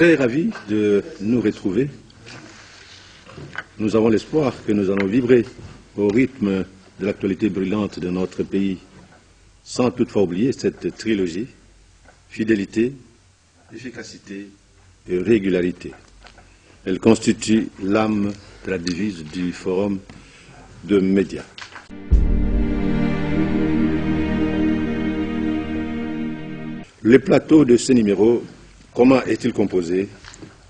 très ravis de nous retrouver. Nous avons l'espoir que nous allons vibrer au rythme de l'actualité brûlante de notre pays, sans toutefois oublier cette trilogie, fidélité, efficacité et régularité. Elle constitue l'âme de la devise du forum de médias. Le plateau de ce numéro, comment est-il composé?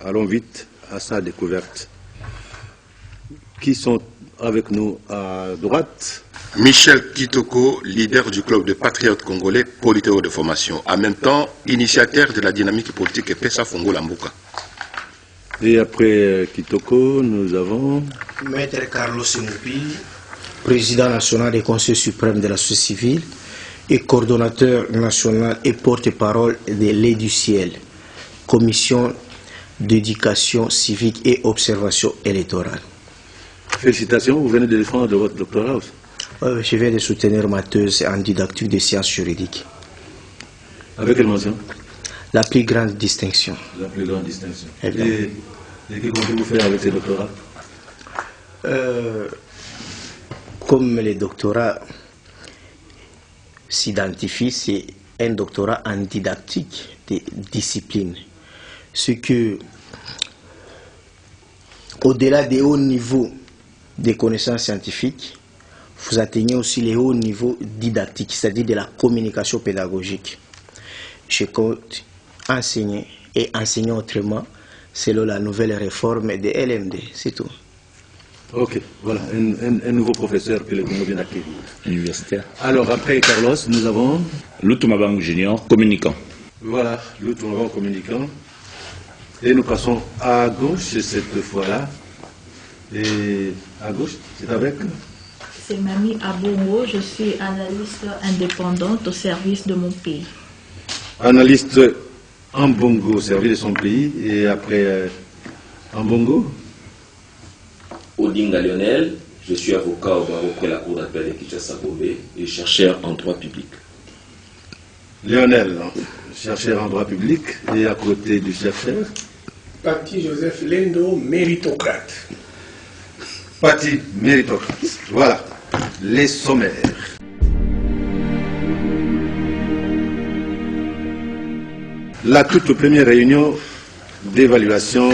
Allons vite à sa découverte. Qui sont avec nous à droite? Michel Kitoko, leader du club de patriotes congolais, Politeo de formation. En même temps, initiateur de la dynamique politique Pesa Fongo Lambuka. Et après Kitoko, nous avons Maître Carlos Moupi, président national du Conseil suprême de la société civile et coordonnateur national et porte-parole de l'Aide du ciel, commission d'éducation civique et observation électorale. Félicitations, vous venez de défendre votre doctorat aussi. Je viens de soutenir ma thèse en didactique des sciences juridiques. Avec quelle mention? La plus grande distinction. La plus grande distinction. Et que comptez-vous faire avec ces doctorats? Comme les doctorats s'identifient, c'est un doctorat en didactique des disciplines. Ce que, au-delà des hauts niveaux des connaissances scientifiques, vous atteignez aussi les hauts niveaux didactiques, c'est-à-dire de la communication pédagogique. Je compte enseigner et enseigner autrement selon la nouvelle réforme de LMD, c'est tout. Ok, voilà, un nouveau professeur que le Congo vient d'acquérir. Universitaire. Alors après Carlos, nous avons Lutumabang Junior, communicant. Voilà, Lutumabang communicant. Et nous passons à gauche cette fois-là. Et à gauche, c'est avec C'est Mami Abongo, je suis analyste indépendante au service de mon pays. Analyste en Bongo au service de son pays. Et après en Bongo Odinga Lionel, je suis avocat au barreau près la cour d'appel de Kinshasa-Gobé et chercheur en droit public. Lionel, chercheur en droit public, et à côté du chercheur Paty Joseph Lendo, méritocrate. Paty, méritocrate. Voilà, les sommaires. La toute première réunion d'évaluation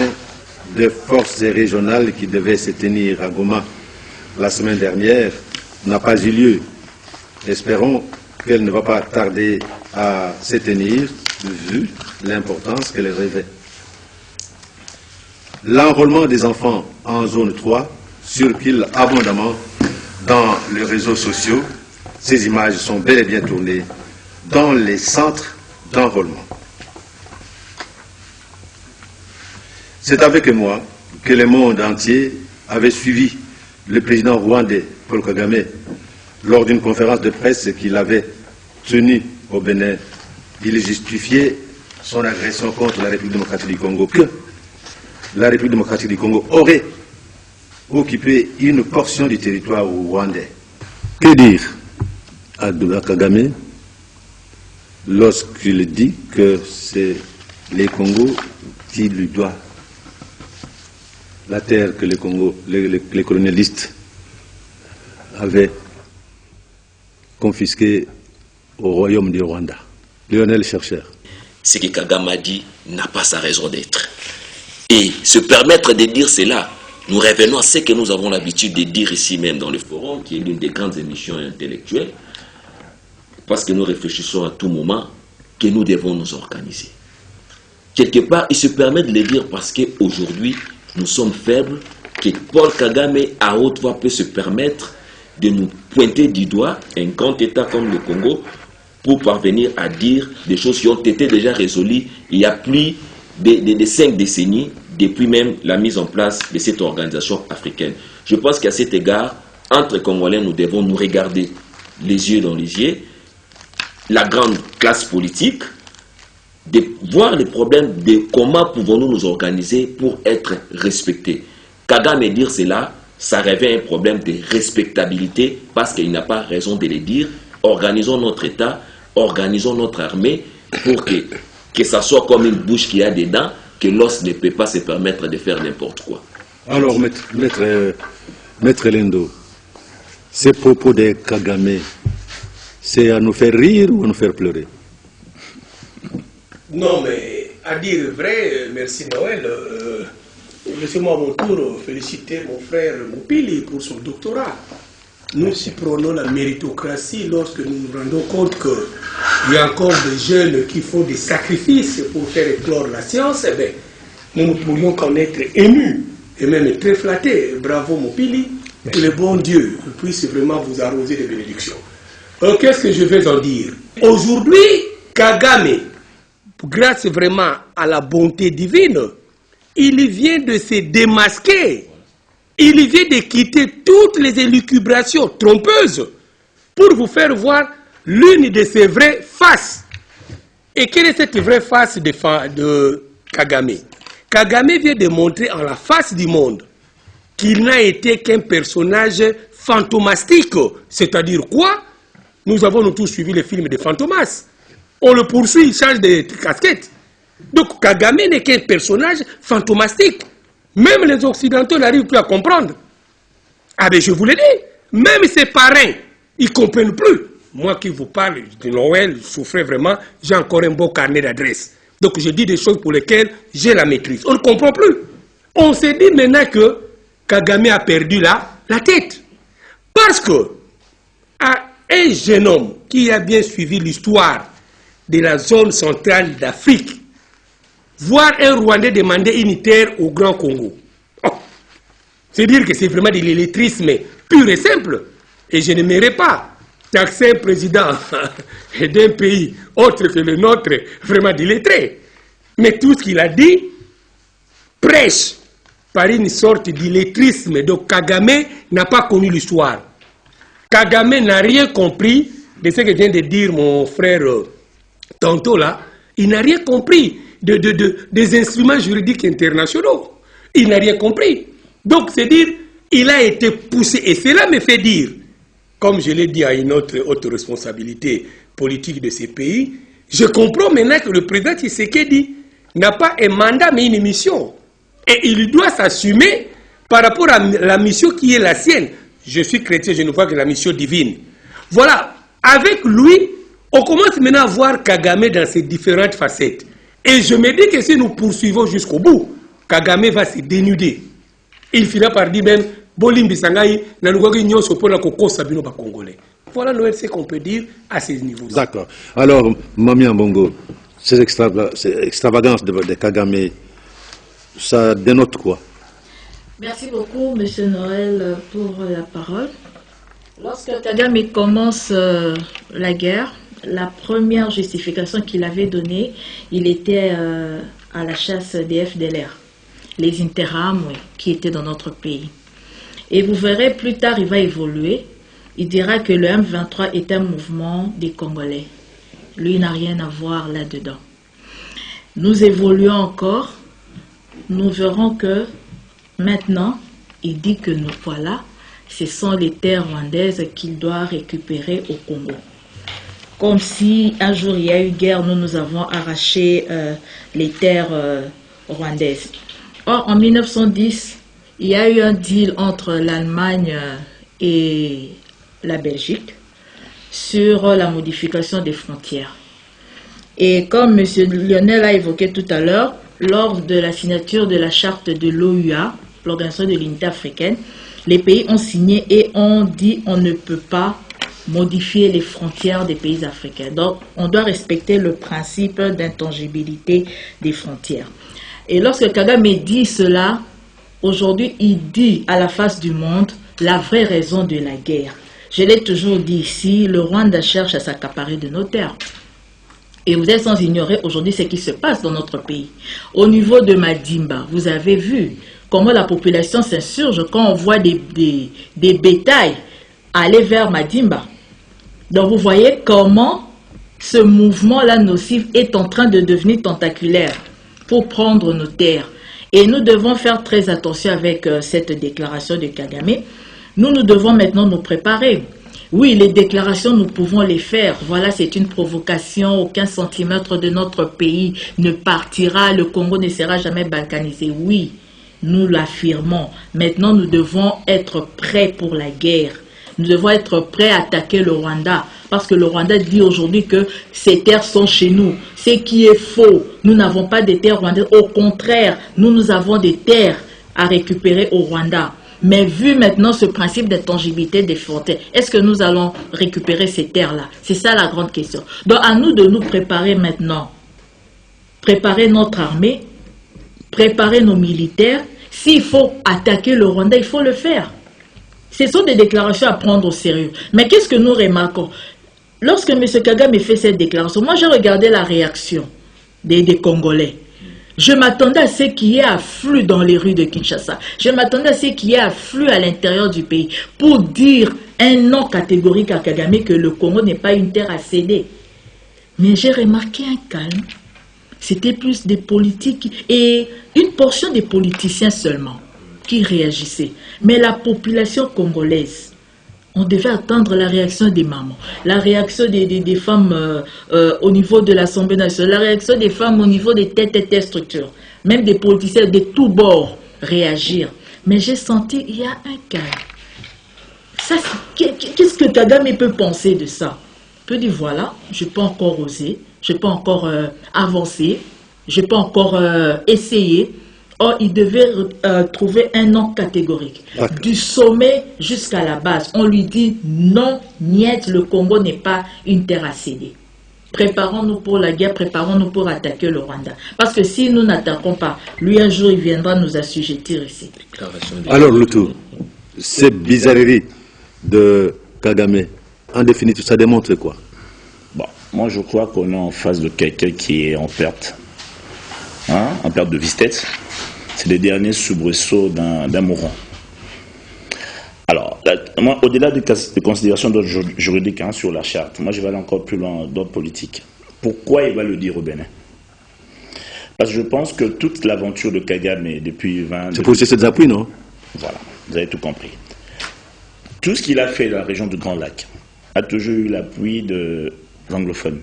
des forces régionales qui devait se tenir à Goma la semaine dernière n'a pas eu lieu. Espérons qu'elle ne va pas tarder à se tenir, vu l'importance qu'elle revêt. L'enrôlement des enfants en zone 3 circule abondamment dans les réseaux sociaux. Ces images sont bel et bien tournées dans les centres d'enrôlement. C'est avec moi que le monde entier avait suivi le président rwandais Paul Kagame lors d'une conférence de presse qu'il avait tenue au Bénin. Il justifiait son agression contre la République démocratique du Congo, que la République démocratique du Congo aurait occupé une portion du territoire rwandais. Que dire à Kagame lorsqu'il dit que c'est les Congos qui lui doivent la terre que les colonialistes avaient confisquée au royaume du Rwanda? Lionel, chercheur. Ce que Kagame a dit n'a pas sa raison d'être. Et se permettre de dire cela, nous revenons à ce que nous avons l'habitude de dire ici même dans le forum, qui est l'une des grandes émissions intellectuelles, parce que nous réfléchissons à tout moment que nous devons nous organiser. Quelque part, il se permet de le dire parce qu'aujourd'hui, nous sommes faibles, que Paul Kagame à haute voix peut se permettre de nous pointer du doigt un grand État comme le Congo pour parvenir à dire des choses qui ont été déjà résolues il y a plus de 5 décennies depuis même la mise en place de cette organisation africaine. Je pense qu'à cet égard, entre Congolais, nous devons nous regarder les yeux dans les yeux, la grande classe politique, de voir les problèmes de comment pouvons-nous nous organiser pour être respectés. Kagame dire cela, ça révèle un problème de respectabilité parce qu'il n'a pas raison de le dire. Organisons notre État, organisons notre armée pour que ça soit comme une bouche qui a des dents, que l'os ne peut pas se permettre de faire n'importe quoi. Alors, maître Lendo, ces propos de Kagame, c'est à nous faire rire ou à nous faire pleurer? Non, mais à dire vrai, merci Noël. Laissez-moi à mon tour féliciter mon frère Moupili pour son doctorat. Nous aussi prenons la méritocratie lorsque nous nous rendons compte qu'il y a encore des jeunes qui font des sacrifices pour faire éclore la science. Eh bien, nous ne pourrions qu'en être émus et même très flattés. Bravo Moupili, que le bon Dieu puisse vraiment vous arroser de bénédictions. Qu'est-ce que je vais en dire? Aujourd'hui, Kagame, grâce vraiment à la bonté divine, il vient de se démasquer. Il vient de quitter toutes les élucubrations trompeuses pour vous faire voir l'une de ses vraies faces. Et quelle est cette vraie face de Kagame? Kagame vient de montrer en la face du monde qu'il n'a été qu'un personnage fantomastique. C'est-à-dire quoi? Nous avons tous suivi les films de Fantomas. On le poursuit, il change de casquette. Donc Kagame n'est qu'un personnage fantomastique. Même les Occidentaux n'arrivent plus à comprendre. Ah ben je vous l'ai dit, même ses parrains, ils ne comprennent plus. Moi qui vous parle de Noël, je souffrais vraiment, j'ai encore un beau carnet d'adresses. Donc je dis des choses pour lesquelles j'ai la maîtrise. On ne comprend plus. On s'est dit maintenant que Kagame a perdu la tête. Parce que un jeune homme qui a bien suivi l'histoire de la zone centrale d'Afrique, voir un Rwandais demander une terre au Grand Congo. Oh, c'est dire que c'est vraiment de l'illettrisme pur et simple. Et je n'aimerais pas taxer un président d'un pays autre que le nôtre, vraiment d'illettré. Mais tout ce qu'il a dit prêche par une sorte d'illettrisme. Donc Kagame n'a pas connu l'histoire. Kagame n'a rien compris de ce que vient de dire mon frère tantôt là. Il n'a rien compris des instruments juridiques internationaux. Il n'a rien compris. Donc c'est dire, il a été poussé. Et cela me fait dire, comme je l'ai dit à une autre responsabilité politique de ces pays, je comprends maintenant que le président Tshisekedi n'a pas un mandat mais une mission. Et il doit s'assumer par rapport à la mission qui est la sienne. Je suis chrétien, je ne vois que la mission divine. Voilà, avec lui, on commence maintenant à voir Kagame dans ses différentes facettes. Et je me dis que si nous poursuivons jusqu'au bout, Kagame va se dénuder. Il finira par dire même, Bolimbi Sangaï, Nanouagui Nyonso pour la Koko Sabino Congolais. Voilà Noël, ce qu'on peut dire à ces niveaux. D'accord. Alors, Mami Ambongo, ces extravagances de Kagame, ça dénote quoi? Merci beaucoup, M. Noël, pour la parole. Lorsque Kagame commence la guerre, la première justification qu'il avait donnée, il était à la chasse des FDLR, les Interahamwe qui étaient dans notre pays. Et vous verrez, plus tard, il va évoluer. Il dira que le M23 est un mouvement des Congolais. Lui n'a rien à voir là-dedans. Nous évoluons encore. Nous verrons que maintenant, il dit que nous voilà, ce sont les terres rwandaises qu'il doit récupérer au Congo. Comme si un jour il y a eu guerre, nous avons arraché les terres rwandaises. Or, en 1910, il y a eu un deal entre l'Allemagne et la Belgique sur la modification des frontières. Et comme M. Lionel a évoqué tout à l'heure, lors de la signature de la charte de l'OUA, l'Organisation de l'Unité africaine, les pays ont signé et ont dit on ne peut pas modifier les frontières des pays africains. Donc, on doit respecter le principe d'intangibilité des frontières. Et lorsque Kagame dit cela, aujourd'hui, il dit à la face du monde la vraie raison de la guerre. Je l'ai toujours dit ici, le Rwanda cherche à s'accaparer de nos terres. Et vous êtes sans ignorer aujourd'hui ce qui se passe dans notre pays. Au niveau de Madimba, vous avez vu comment la population s'insurge quand on voit des bétails aller vers Madimba. Donc vous voyez comment ce mouvement-là nocif est en train de devenir tentaculaire pour prendre nos terres. Et nous devons faire très attention avec cette déclaration de Kagame. Nous devons maintenant nous préparer. Oui, les déclarations, nous pouvons les faire. Voilà, c'est une provocation. Aucun centimètre de notre pays ne partira. Le Congo ne sera jamais balkanisé. Oui, nous l'affirmons. Maintenant, nous devons être prêts pour la guerre. Nous devons être prêts à attaquer le Rwanda. Parce que le Rwanda dit aujourd'hui que ces terres sont chez nous. Ce qui est faux. Nous n'avons pas de terres rwandaises. Au contraire, nous avons des terres à récupérer au Rwanda. Mais vu maintenant ce principe de tangibilité des frontières, est-ce que nous allons récupérer ces terres-là? C'est ça la grande question. Donc à nous de nous préparer maintenant. Préparer notre armée, préparer nos militaires. S'il faut attaquer le Rwanda, il faut le faire. Ce sont des déclarations à prendre au sérieux. Mais qu'est-ce que nous remarquons? Lorsque M. Kagame fait cette déclaration, moi j'ai regardé la réaction des Congolais. Je m'attendais à ce qu'il y ait afflux dans les rues de Kinshasa. Je m'attendais à ce qu'il y ait afflux à l'intérieur du pays pour dire un non catégorique à Kagame que le Congo n'est pas une terre à céder. Mais j'ai remarqué un calme. C'était plus des politiques et une portion des politiciens seulement qui réagissaient. Mais la population congolaise, on devait attendre la réaction des mamans, la réaction des femmes au niveau de l'Assemblée nationale, la réaction des femmes au niveau des têtes structures, même des politiciens de tous bords réagir. Mais j'ai senti il y a un calme. Qu'est-ce que Kagame peut penser de ça? Il peut dire voilà, je peux encore oser, je peux encore avancer, je peux encore essayer. Or, il devait trouver un non catégorique. Du sommet jusqu'à la base. On lui dit non, niet, le Congo n'est pas une terre à céder. Préparons-nous pour la guerre, préparons-nous pour attaquer le Rwanda. Parce que si nous n'attaquons pas, lui un jour il viendra nous assujettir ici. Alors, Loutou, ces bizarreries de Kagame, en définitive, ça démontre quoi? Bon, moi je crois qu'on est en face de quelqu'un qui est en perte. En perte de vitesse. C'est les derniers soubresauts d'un mourant. Alors, moi, au-delà des considérations d'ordre juridique sur la charte, moi je vais aller encore plus loin d'ordre politique. Pourquoi il va le dire au Bénin? Parce que je pense que toute l'aventure de Kagame depuis 20... C'est pour cesser des appuis, non? Voilà, vous avez tout compris. Tout ce qu'il a fait dans la région du Grand Lac a toujours eu l'appui de l'anglophone.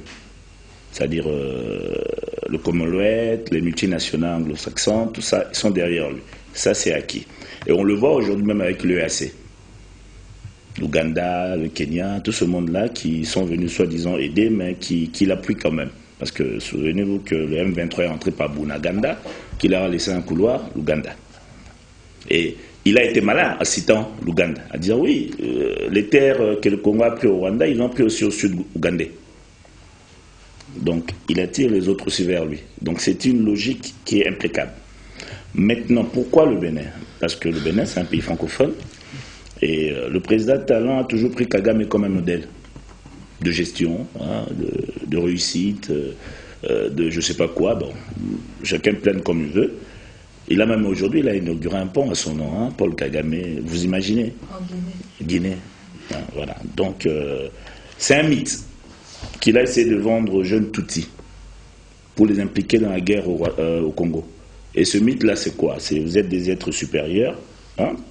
C'est-à-dire le Commonwealth, les multinationales anglo-saxons, tout ça, ils sont derrière lui. Ça, c'est acquis. Et on le voit aujourd'hui même avec l'EAC. L'Ouganda, le Kenya, tout ce monde-là qui sont venus soi-disant aider, mais qui l'appuient quand même. Parce que souvenez-vous que le M23 est entré par Bunaganda, qui leur a laissé un couloir, l'Ouganda. Et il a été malin en citant l'Ouganda, à dire oui, les terres que le Congo a pris au Rwanda, ils ont pris aussi au sud ougandais. Donc, il attire les autres aussi vers lui. Donc, c'est une logique qui est implacable. Maintenant, pourquoi le Bénin? Parce que le Bénin, c'est un pays francophone. Et le président Talon a toujours pris Kagame comme un modèle de gestion, de réussite, de je ne sais pas quoi. Bon, chacun plaine comme il veut. Il a même aujourd'hui, il a inauguré un pont à son nom, Paul Kagame. Vous imaginez? En Guinée. Voilà. Donc, c'est un mythe qu'il a essayé de vendre aux jeunes Tutsis pour les impliquer dans la guerre au Congo. Et ce mythe-là, c'est quoi? C'est vous êtes des êtres supérieurs.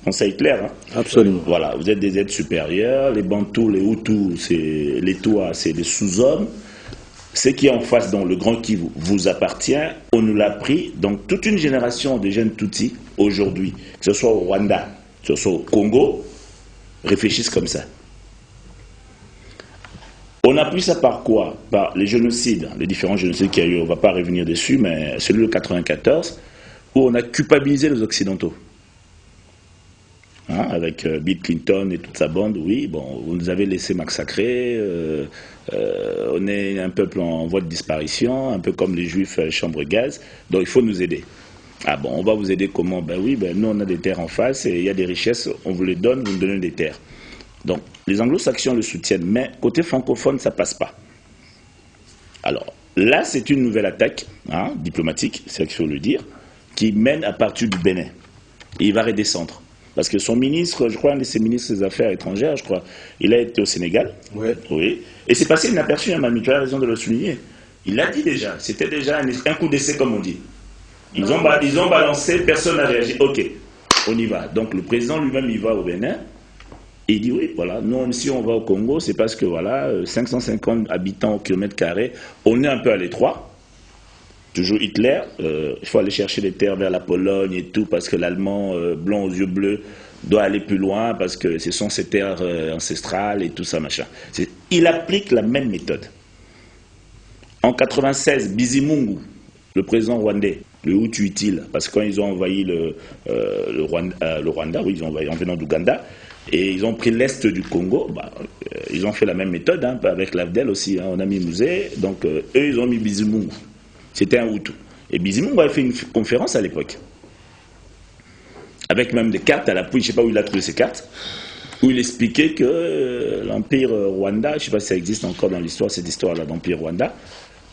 Conseil clair. Absolument. Voilà, vous êtes des êtres supérieurs. Les Bantous, les Hutus, les Tois, c'est des sous-hommes. Ce qui est en face dans le Grand Kivu vous appartient. On nous l'a pris. Donc toute une génération de jeunes Tutsis aujourd'hui, que ce soit au Rwanda, que ce soit au Congo, réfléchissent comme ça. On appuie ça par quoi? Par les génocides, les différents génocides qu'il y a eu, on ne va pas revenir dessus, mais celui de 1994, où on a culpabilisé les Occidentaux. Avec Bill Clinton et toute sa bande, oui, bon, vous nous avez laissé massacrer, on est un peuple en voie de disparition, un peu comme les Juifs chambre gaz, donc il faut nous aider. Ah bon, on va vous aider comment? Ben oui, nous on a des terres en face et il y a des richesses, on vous les donne, vous nous donnez des terres. Donc, les anglo-saxons le soutiennent, mais côté francophone, ça ne passe pas. Alors, là, c'est une nouvelle attaque diplomatique, c'est qu'il faut le dire, qui mène à partir du Bénin. Et il va redescendre. Parce que son ministre, je crois, un de ses ministres des Affaires étrangères, je crois, il a été au Sénégal. Ouais. Oui. Et c'est passé inaperçu, Manu, tu as raison de le souligner. Il l'a dit déjà, c'était déjà un coup d'essai, comme on dit. Ils ont balancé, personne n'a réagi. Ok, on y va. Donc, le président lui-même, il va au Bénin. Et il dit oui, voilà, nous, si on va au Congo, c'est parce que voilà, 550 habitants au kilomètre carré, on est un peu à l'étroit. Toujours Hitler, il faut aller chercher des terres vers la Pologne et tout, parce que l'Allemand blanc aux yeux bleus doit aller plus loin, parce que ce sont ses terres ancestrales et tout ça, machin. Il applique la même méthode. En 96, Bizimungu, le président rwandais, le Hutu utile, parce que quand ils ont envahi le Rwanda, oui, ils ont envahi en venant d'Ouganda, et ils ont pris l'est du Congo, ils ont fait la même méthode, hein, avec l'Afdel aussi, hein, on a mis Musée, donc eux, ils ont mis Bizimungu. C'était un Hutu. Et Bizimungu avait fait une conférence à l'époque, avec même des cartes à l'appui, je ne sais pas où il a trouvé ces cartes, où il expliquait que l'Empire Rwanda, je ne sais pas si ça existe encore dans l'histoire, cette histoire-là d'Empire Rwanda,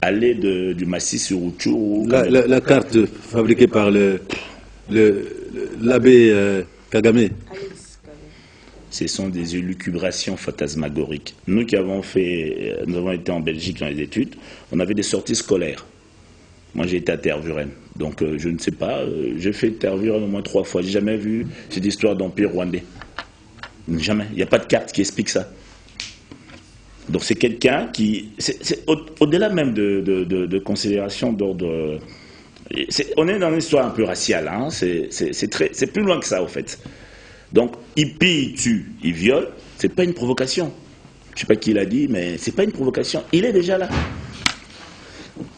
allait du massif sur Rutshuru. La carte fabriquée par l'abbé Kagame. Ce sont des élucubrations fantasmagoriques. Nous qui avons été en Belgique dans les études, on avait des sorties scolaires. Moi j'ai été à Tervuren, donc je ne sais pas, j'ai fait Tervuren au moins 3 fois, j'ai jamais vu cette histoire d'Empire rwandais. Jamais, il n'y a pas de carte qui explique ça. Donc c'est quelqu'un qui... au-delà même de considérations d'ordre... on est dans une histoire un peu raciale, hein, c'est plus loin que ça, au fait. Donc, il pille, il tue, il viole, c'est pas une provocation. Je sais pas qui l'a dit, mais c'est pas une provocation. Il est déjà là.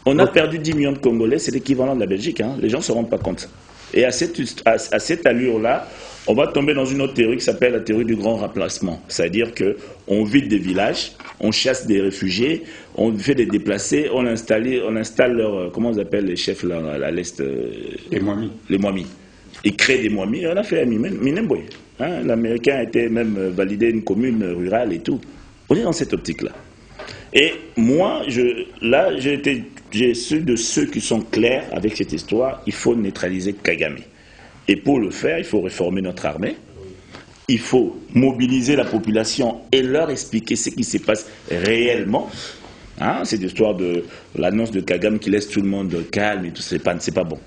On a perdu 10 millions de Congolais, c'est l'équivalent de la Belgique, hein. Les gens ne se rendent pas compte. Et à cette allure-là, on va tomber dans une autre théorie qui s'appelle la théorie du grand remplacement. C'est-à-dire qu'on vide des villages, on chasse des réfugiés, on fait des déplacés, on installe leurs... Comment on appelle les chefs là, à l'est Les Mwami. Les Mwami. Ils créent des Mwami. On a fait à Minembwe. Hein, l'Américain a été même validé une commune rurale et tout. On est dans cette optique-là. Et moi, j'ai suis de ceux qui sont clairs avec cette histoire. Il faut neutraliser Kagame. Et pour le faire, il faut réformer notre armée. Il faut mobiliser la population et leur expliquer ce qui se passe réellement. Hein, cette histoire de l'annonce de Kagame qui laisse tout le monde calme et tout, c'est pas bon.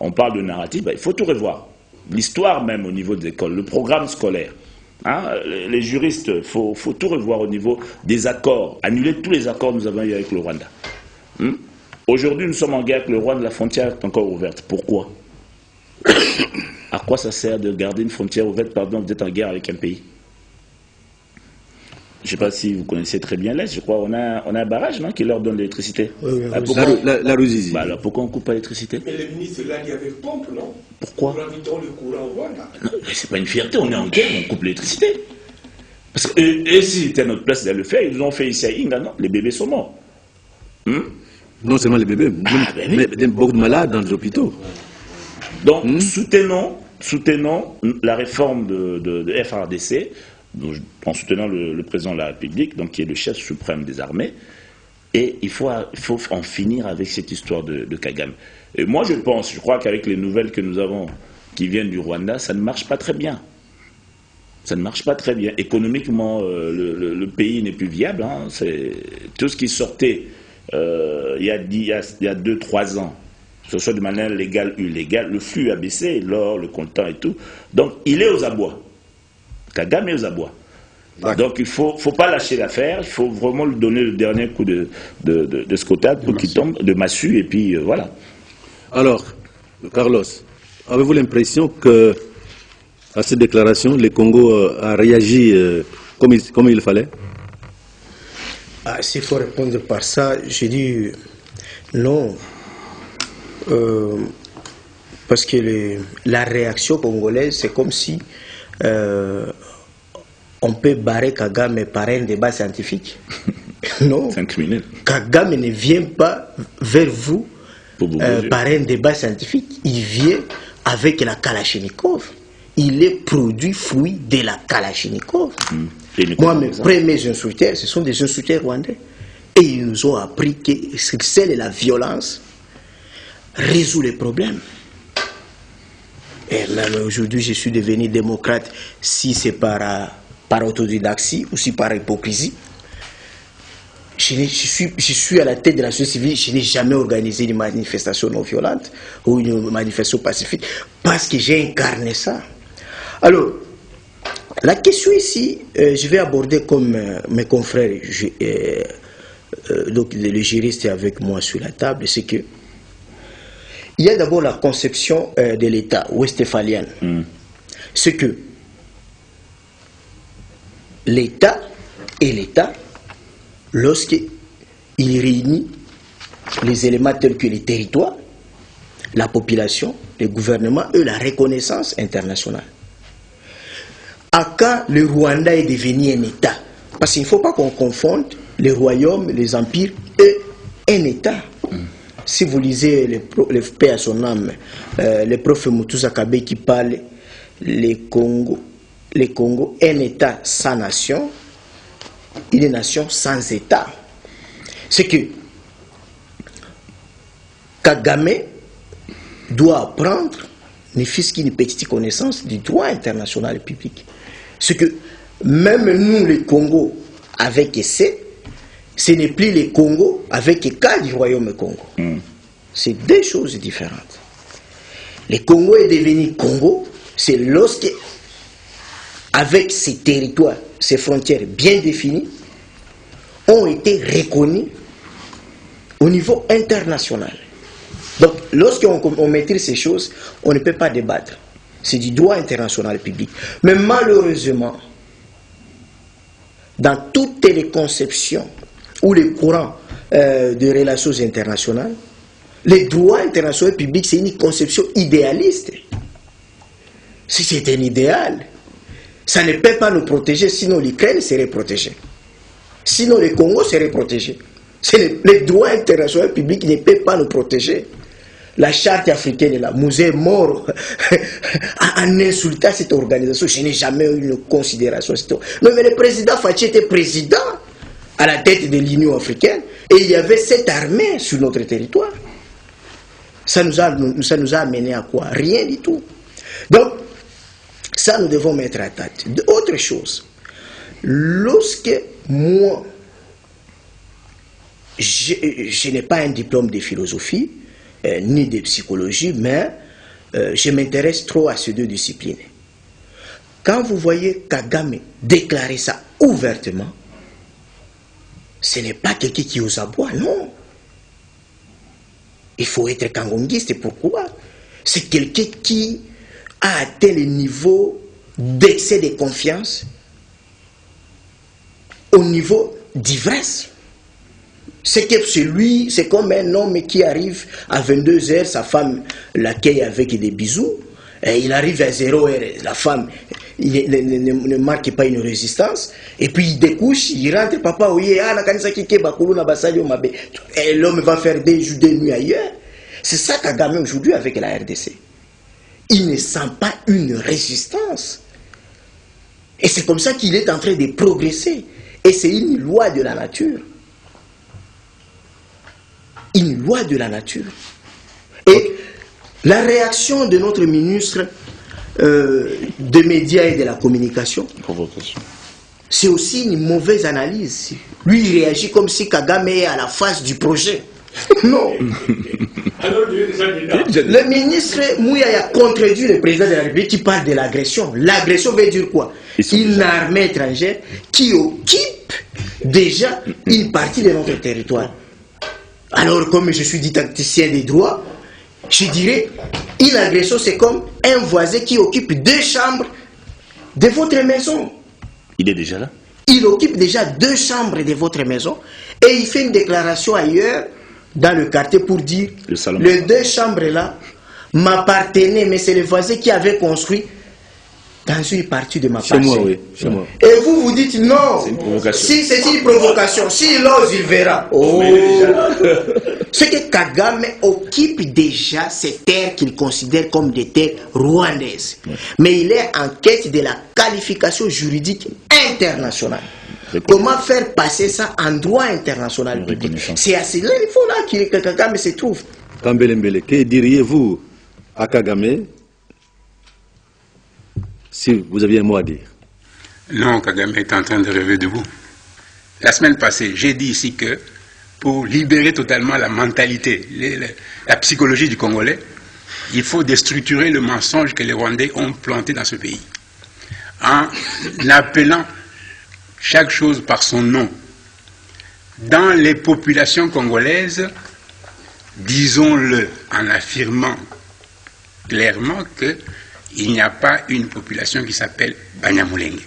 On parle de narrative, il faut tout revoir. L'histoire même au niveau des écoles, le programme scolaire. Hein, les juristes, il faut tout revoir au niveau des accords. Annuler tous les accords que nous avons eu avec le Rwanda. Aujourd'hui, nous sommes en guerre avec le Rwanda, la frontière est encore ouverte. Pourquoi? À quoi ça sert de garder une frontière ouverte, pardon, vous êtes en guerre avec un pays? Je ne sais pas si vous connaissez très bien l'Est, je crois on a un barrage non, qui leur donne l'électricité. La Ruzizi. Alors pourquoi on ne coupe pas l'électricité? Mais le ministre l'a dit avec pompe, non? Pourquoi? Nous invitons le courant au Rwanda. Non, c'est pas une fierté, on est en guerre, on coupe l'électricité. Parce que, et si c'était à notre place de le faire, ils nous ont fait ici à Inga, non? Les bébés sont morts. Non seulement les bébés, mais beaucoup de malades dans les hôpitaux. Donc, soutenons la réforme de FRDC, en soutenant le président de la République, donc qui est le chef suprême des armées, et il faut en finir avec cette histoire de Kagame. Et moi je crois qu'avec les nouvelles que nous avons qui viennent du Rwanda, ça ne marche pas très bien. Ça ne marche pas très bien. Économiquement, le pays n'est plus viable. Hein. Tout ce qui sortait il y a 2-3 ans, que ce soit de manière légale ou illégale, le flux a baissé, l'or, le comptant et tout. Donc il est aux abois. Kagame est aux abois. Donc il ne faut pas lâcher l'affaire, il faut vraiment lui donner le dernier coup de scotade pour qu'il tombe, de massue, et puis voilà. Alors, Carlos, avez-vous l'impression que à cette déclaration, le Congo a réagi comme il fallait? S'il faut répondre par ça, je dis non. Parce que la réaction congolaise, c'est comme si on peut barrer Kagame par un débat scientifique. Non. C'est un criminel. Kagame ne vient pas vers vous par un débat scientifique. Il vient avec la Kalachnikov. Il est fruit de la Kalachnikov. Moi, mes premiers instructeurs, ce sont des instructeurs rwandais. Et ils nous ont appris que seule la violence résout les problèmes. Et même aujourd'hui, je suis devenu démocrate, si c'est par autodidactie ou si par hypocrisie. Je suis à la tête de la société civile, je n'ai jamais organisé une manifestation non violente ou une manifestation pacifique parce que j'ai incarné ça. Alors, La question ici, je vais aborder comme mes confrères, donc le juriste est avec moi sur la table, c'est que il y a d'abord la conception de l'État westphalienne. C'est que l'État est l'État lorsqu'il réunit les éléments tels que les territoires, la population, le gouvernement et la reconnaissance internationale. Quand le Rwanda est devenu un État, parce qu'il ne faut pas qu'on confonde les royaumes, les empires et un État. Si vous lisez le paix à son âme, le prof Mutouza Kabe qui parle les Congo, un État sans nation, une nation sans État. C'est que Kagame doit apprendre, ne fût-ce qu'une petite connaissance du droit international public. C'est que même nous, les Congo, avec essai, ce n'est plus les Congo avec les cas du royaume Congo. C'est deux choses différentes. Le Congo est devenu Congo, c'est lorsque, avec ses territoires, ses frontières bien définies, ont été reconnus au niveau international. Donc, lorsqu'on maîtrise ces choses, on ne peut pas débattre. C'est du droit international public. Mais malheureusement, dans toutes les conceptions ou les courants de relations internationales, le droit international public, c'est une conception idéaliste. Si c'est un idéal, ça ne peut pas nous protéger, sinon l'Ukraine serait protégée. Sinon le Congo serait protégé. Le droit international public ne peut pas nous protéger. La charte africaine est là. Mouzé est mort en insultant cette organisation. Je n'ai jamais eu une considération. Non, mais le président Fachi était président à la tête de l'Union africaine et il y avait cette armée sur notre territoire. Ça nous a amené à quoi? Rien du tout. Donc, ça nous devons mettre à tête. Autre chose, lorsque moi, je n'ai pas un diplôme de philosophie, ni de psychologie, mais je m'intéresse trop à ces deux disciplines. Quand vous voyez Kagame déclarer ça ouvertement, ce n'est pas quelqu'un qui ose aboyer, non. Il faut être kangonguiste, pourquoi? C'est quelqu'un qui a atteint le niveau d'excès de confiance au niveau d'ivresse. C'est que celui, c'est comme un homme qui arrive à 22h, sa femme l'accueille avec des bisous, et il arrive à 0h, la femme ne marque pas une résistance, et puis il découche, il rentre, papa, oui, et l'homme va faire des jours, des nuits ailleurs. C'est ça Kagame aujourd'hui avec la RDC. Il ne sent pas une résistance. Et c'est comme ça qu'il est en train de progresser. Et c'est une loi de la nature. Une loi de la nature. Et la réaction de notre ministre des médias et de la communication, c'est aussi une mauvaise analyse. Lui, il réagit comme si Kagame est à la face du projet. Non. Le ministre Mouya a contredit le président de la République qui parle de l'agression. L'agression veut dire quoi? Une armée étrangère qui occupe déjà une partie de notre territoire. Alors, comme je suis didacticien des droits, je dirais, une agression, c'est comme un voisin qui occupe 2 chambres de votre maison. Il est déjà là? Il occupe déjà 2 chambres de votre maison et il fait une déclaration ailleurs, dans le quartier, pour dire, les 2 chambres-là m'appartenaient, mais c'est le voisin qui avait construit dans une partie de ma parcelle. Chez moi, oui. Chez moi. Et vous, vous dites non. C'est une provocation. Si c'est une provocation, s'il ose, il verra. Oh. C'est que Kagame occupe déjà ces terres qu'il considère comme des terres rwandaises. Mais il est en quête de la qualification juridique internationale. Comment faire passer ça en droit international public? C'est à ce niveau-là que Kagame se trouve. Kambele, que diriez-vous à Kagame si vous aviez un mot à dire? Non, Kagame est en train de rêver de vous. La semaine passée, j'ai dit ici que pour libérer totalement la mentalité, la psychologie du Congolais, il faut déstructurer le mensonge que les Rwandais ont planté dans ce pays. en appelant chaque chose par son nom. Dans les populations congolaises, disons-le en affirmant clairement qu'il n'y a pas une population qui s'appelle Banyamulenge.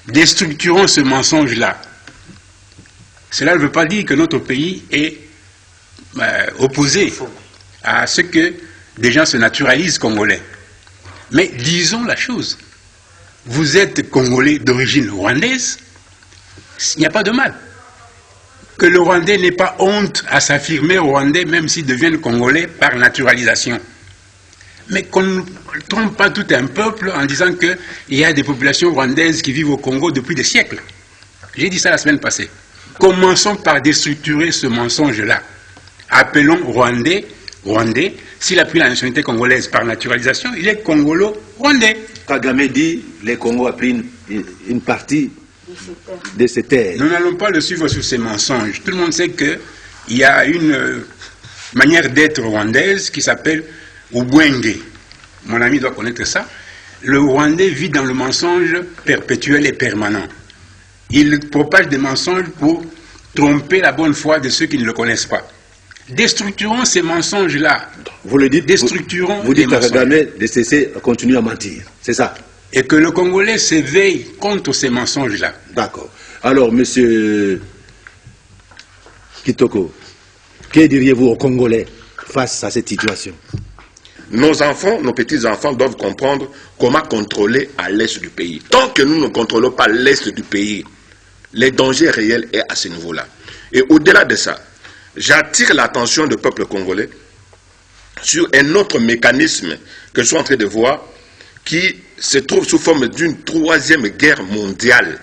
Déstructurons ce mensonge-là. Cela ne veut pas dire que notre pays est opposé à ce que des gens se naturalisent congolais. Mais disons la chose. Vous êtes congolais d'origine rwandaise, il n'y a pas de mal. Que le Rwandais n'ait pas honte à s'affirmer rwandais même s'il devient congolais par naturalisation. Mais qu'on ne trompe pas tout un peuple en disant qu'il y a des populations rwandaises qui vivent au Congo depuis des siècles. J'ai dit ça la semaine passée. Commençons par déstructurer ce mensonge-là. Appelons Rwandais. S'il a pris la nationalité congolaise par naturalisation, il est congolo-rwandais. Kagame dit que le Congo a pris une partie de ces terres. Nous n'allons pas le suivre sur ces mensonges. Tout le monde sait qu'il y a une manière d'être rwandaise qui s'appelle Ubwenge. Mon ami doit connaître ça. Le Rwandais vit dans le mensonge perpétuel et permanent. Il propage des mensonges pour tromper la bonne foi de ceux qui ne le connaissent pas. Déstructurons ces mensonges-là. Vous le dites, déstructurons vous dites à Kagame de cesser à continuer à mentir. C'est ça? Et que le Congolais s'éveille contre ces mensonges-là. D'accord. Alors, monsieur Kitoko, que diriez-vous aux Congolais face à cette situation? Nos enfants, nos petits-enfants doivent comprendre comment contrôler à l'est du pays. Tant que nous ne contrôlons pas l'est du pays, les dangers réels est à ce niveau-là. Et au-delà de ça, j'attire l'attention du peuple congolais sur un autre mécanisme que je suis en train de voir qui se trouve sous forme d'une troisième guerre mondiale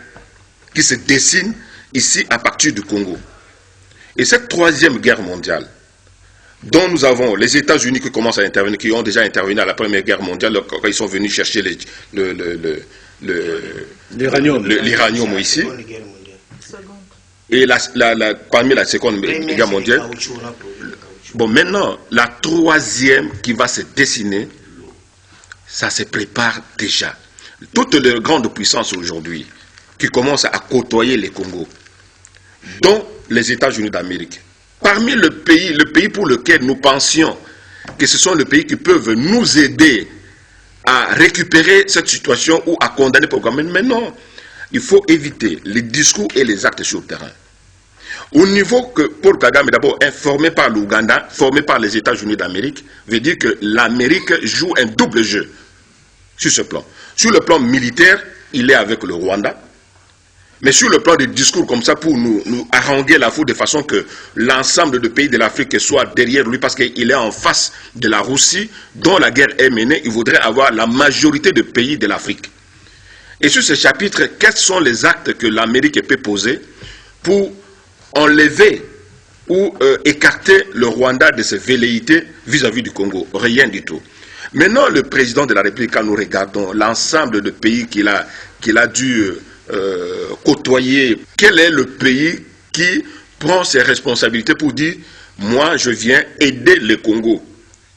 qui se dessine ici à partir du Congo. Et cette troisième guerre mondiale, dont nous avons les États-Unis qui commencent à intervenir, qui ont déjà intervenu à la Première Guerre mondiale quand ils sont venus chercher l'uranium ici. Et parmi la Seconde Guerre mondiale. Bon, maintenant, la troisième qui va se dessiner, ça se prépare déjà. Toutes les grandes puissances aujourd'hui qui commencent à côtoyer les Congos, dont les États-Unis d'Amérique, parmi le pays pour lequel nous pensions que ce sont les pays qui peuvent nous aider à récupérer cette situation ou à condamner le programme. Mais non, il faut éviter les discours et les actes sur le terrain. Au niveau que Paul Kagame est d'abord informé par l'Ouganda, formé par les États-Unis d'Amérique, veut dire que l'Amérique joue un double jeu sur ce plan. Sur le plan militaire, il est avec le Rwanda. Mais sur le plan des discours comme ça, pour nous haranguer la foule de façon que l'ensemble des pays de l'Afrique soit derrière lui, parce qu'il est en face de la Russie, dont la guerre est menée, il voudrait avoir la majorité des pays de l'Afrique. Et sur ce chapitre, quels sont les actes que l'Amérique peut poser pour enlever ou écarter le Rwanda de ses velléités vis-à-vis du Congo? Rien du tout. Maintenant, le président de la République, quand nous regardons l'ensemble de pays qu'il a dû côtoyer, quel est le pays qui prend ses responsabilités pour dire « moi, je viens aider le Congo »,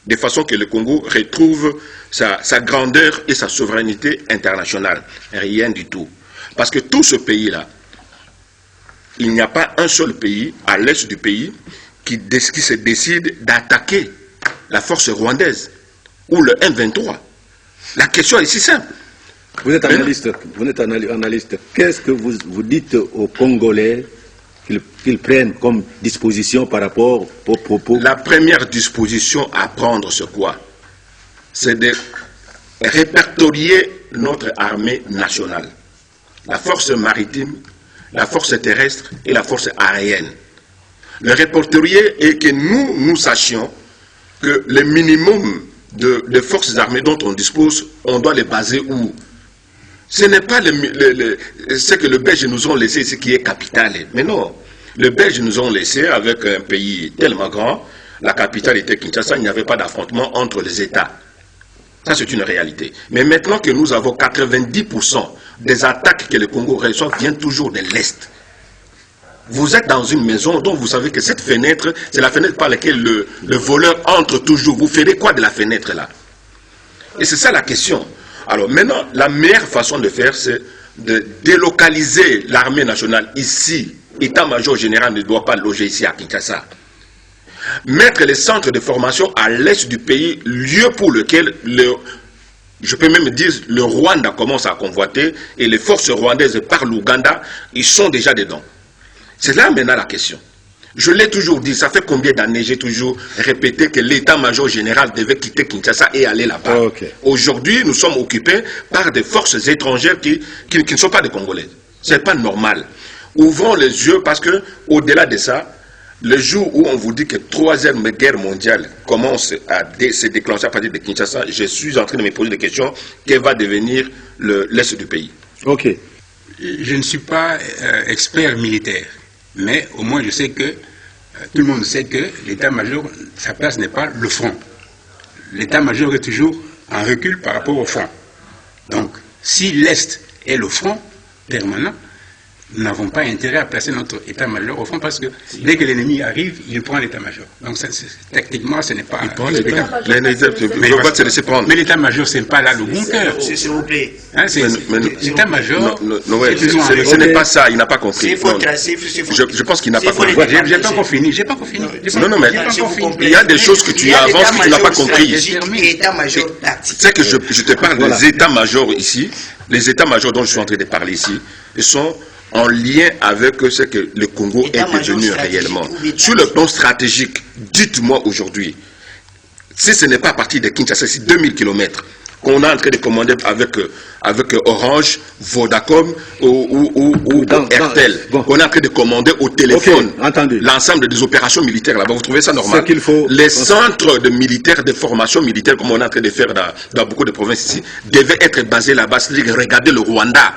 de façon que le Congo retrouve sa grandeur et sa souveraineté internationale? Rien du tout. Parce que tout ce pays-là, il n'y a pas un seul pays, à l'est du pays, qui se décide d'attaquer la force rwandaise ou le M23. La question est si simple. Vous êtes analyste. Qu'est-ce que vous dites aux Congolais qu'ils prennent comme disposition par rapport aux propos? La première disposition à prendre, c'est quoi? C'est de répertorier notre armée nationale. La force maritime, la force terrestre et la force aérienne. Le répertorier est que nous sachions que le minimum de forces armées dont on dispose, on doit les baser où? Ce n'est pas ce que les Belges nous ont laissé, ce qui est capital. Mais non, les Belges nous ont laissé avec un pays tellement grand, la capitale était Kinshasa, il n'y avait pas d'affrontement entre les États. Ça, c'est une réalité. Mais maintenant que nous avons 90% des attaques que le Congo reçoit viennent toujours de l'Est. Vous êtes dans une maison dont vous savez que cette fenêtre, c'est la fenêtre par laquelle le voleur entre toujours. Vous ferez quoi de la fenêtre là? Et c'est ça la question. Alors maintenant, la meilleure façon de faire, c'est de délocaliser l'armée nationale ici. État-major général ne doit pas loger ici à Kinshasa. Mettre les centres de formation à l'est du pays, lieu pour lequel, je peux même dire, le Rwanda commence à convoiter, et les forces rwandaises par l'Ouganda, ils sont déjà dedans. C'est là maintenant la question. Je l'ai toujours dit, ça fait combien d'années j'ai toujours répété que l'état-major général devait quitter Kinshasa et aller là-bas. Aujourd'hui, nous sommes occupés par des forces étrangères qui ne sont pas des Congolais. Ce n'est pas normal. Ouvrons les yeux parce que, au-delà de ça, le jour où on vous dit que la troisième guerre mondiale commence à se déclencher à partir de Kinshasa, je suis en train de me poser des questions. Quel va devenir l'est du pays? Ok. Je ne suis pas expert militaire, mais au moins je sais que tout le monde sait que l'état-major, sa place n'est pas le front. L'état-major est toujours en recul par rapport au front. Donc, si l'Est est le front permanent, nous n'avons pas intérêt à placer notre état-major au front parce que dès que l'ennemi arrive, il prend l'état-major. Donc, tactiquement, ce n'est pas... Mais l'état-major, ce n'est pas là le bon cœur. S'il vous plaît. Hein, l'état-major... Ce n'est pas ça, il n'a pas compris. Je pense qu'il n'a pas compris. J'ai pas encore fini. Non, mais il y a des choses que tu avances que tu n'as pas compris. C'est que je te parle des états-majors ici. Les états-majors dont je suis en train de parler ici, ils sont en lien avec ce que le Congo est devenu réellement. Sur le plan stratégique, dites-moi aujourd'hui, si ce n'est pas à partir de Kinshasa, c'est 2000 km, qu'on est en train de commander avec Orange, Vodacom ou Airtel, qu'on est en train de commander au téléphone l'ensemble des opérations militaires là-bas, vous trouvez ça normal? Les centres de militaires, de formation militaire, comme on est en train de faire dans beaucoup de provinces ici, devaient être basés là-bas. C'est-à-dire, regardez le Rwanda.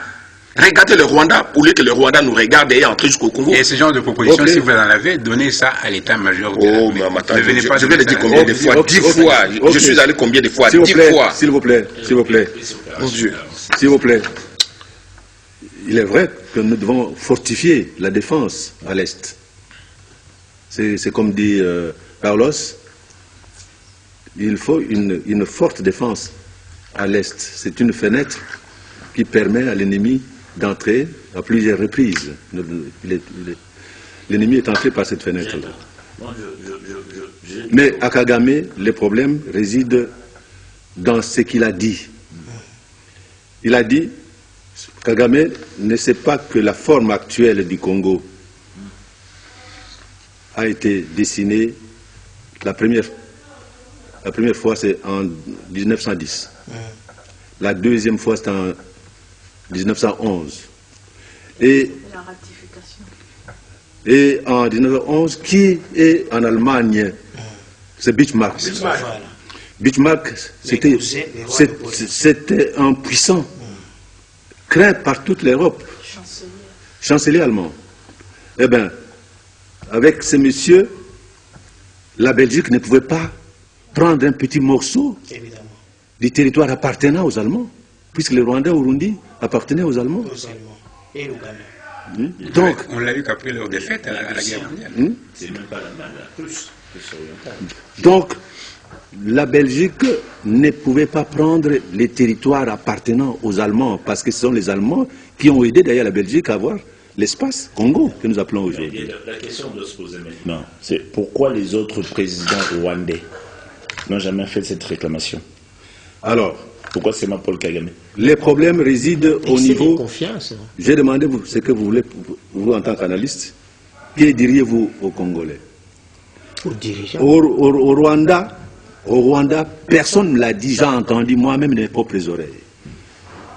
Regardez le Rwanda, pour que le Rwanda nous regarde et entre jusqu'au Congo. Et ce genre de proposition, si vous en avez, donnez ça à l'état-major de l'armée. Je vais le dire combien de fois? 10 fois. Je suis allé combien de fois? 10 fois. S'il vous plaît. Mon Dieu. S'il vous plaît. Il est vrai que nous devons fortifier la défense à l'Est. C'est comme dit Carlos, il faut une forte défense à l'Est. C'est une fenêtre qui permet à l'ennemi d'entrer à plusieurs reprises. L'ennemi est entré par cette fenêtre-là. Mais à Kagame, le problème réside dans ce qu'il a dit. Il a dit, Kagame ne sait pas que la forme actuelle du Congo a été dessinée la première fois, c'est en 1910. La deuxième fois, c'est en 1911. Et en 1911, qui est en Allemagne? C'est Bismarck. Bismarck, c'était un puissant, craint par toute l'Europe, chancelier allemand. Eh bien, avec ce monsieur, la Belgique ne pouvait pas prendre un petit morceau du territoire appartenant aux Allemands, puisque le Rwanda ou Burundi appartenaient aux Allemands. Et l'Ouganda. Donc, on l'a eu qu'après leur défaite à la guerre mondiale. C'est même pas la plus orientale. Donc, la Belgique ne pouvait pas prendre les territoires appartenant aux Allemands, parce que ce sont les Allemands qui ont aidé d'ailleurs la Belgique à avoir l'espace Congo que nous appelons aujourd'hui. La question doit se poser maintenant, c'est pourquoi les autres présidents rwandais n'ont jamais fait cette réclamation? Alors, pourquoi c'est Paul Kagame? Les problèmes résident au niveau... confiance. J'ai demandé ce que vous voulez, vous en tant qu'analyste, que diriez-vous aux Congolais? Au Rwanda, personne ne l'a dit, j'ai entendu moi-même de mes propres oreilles.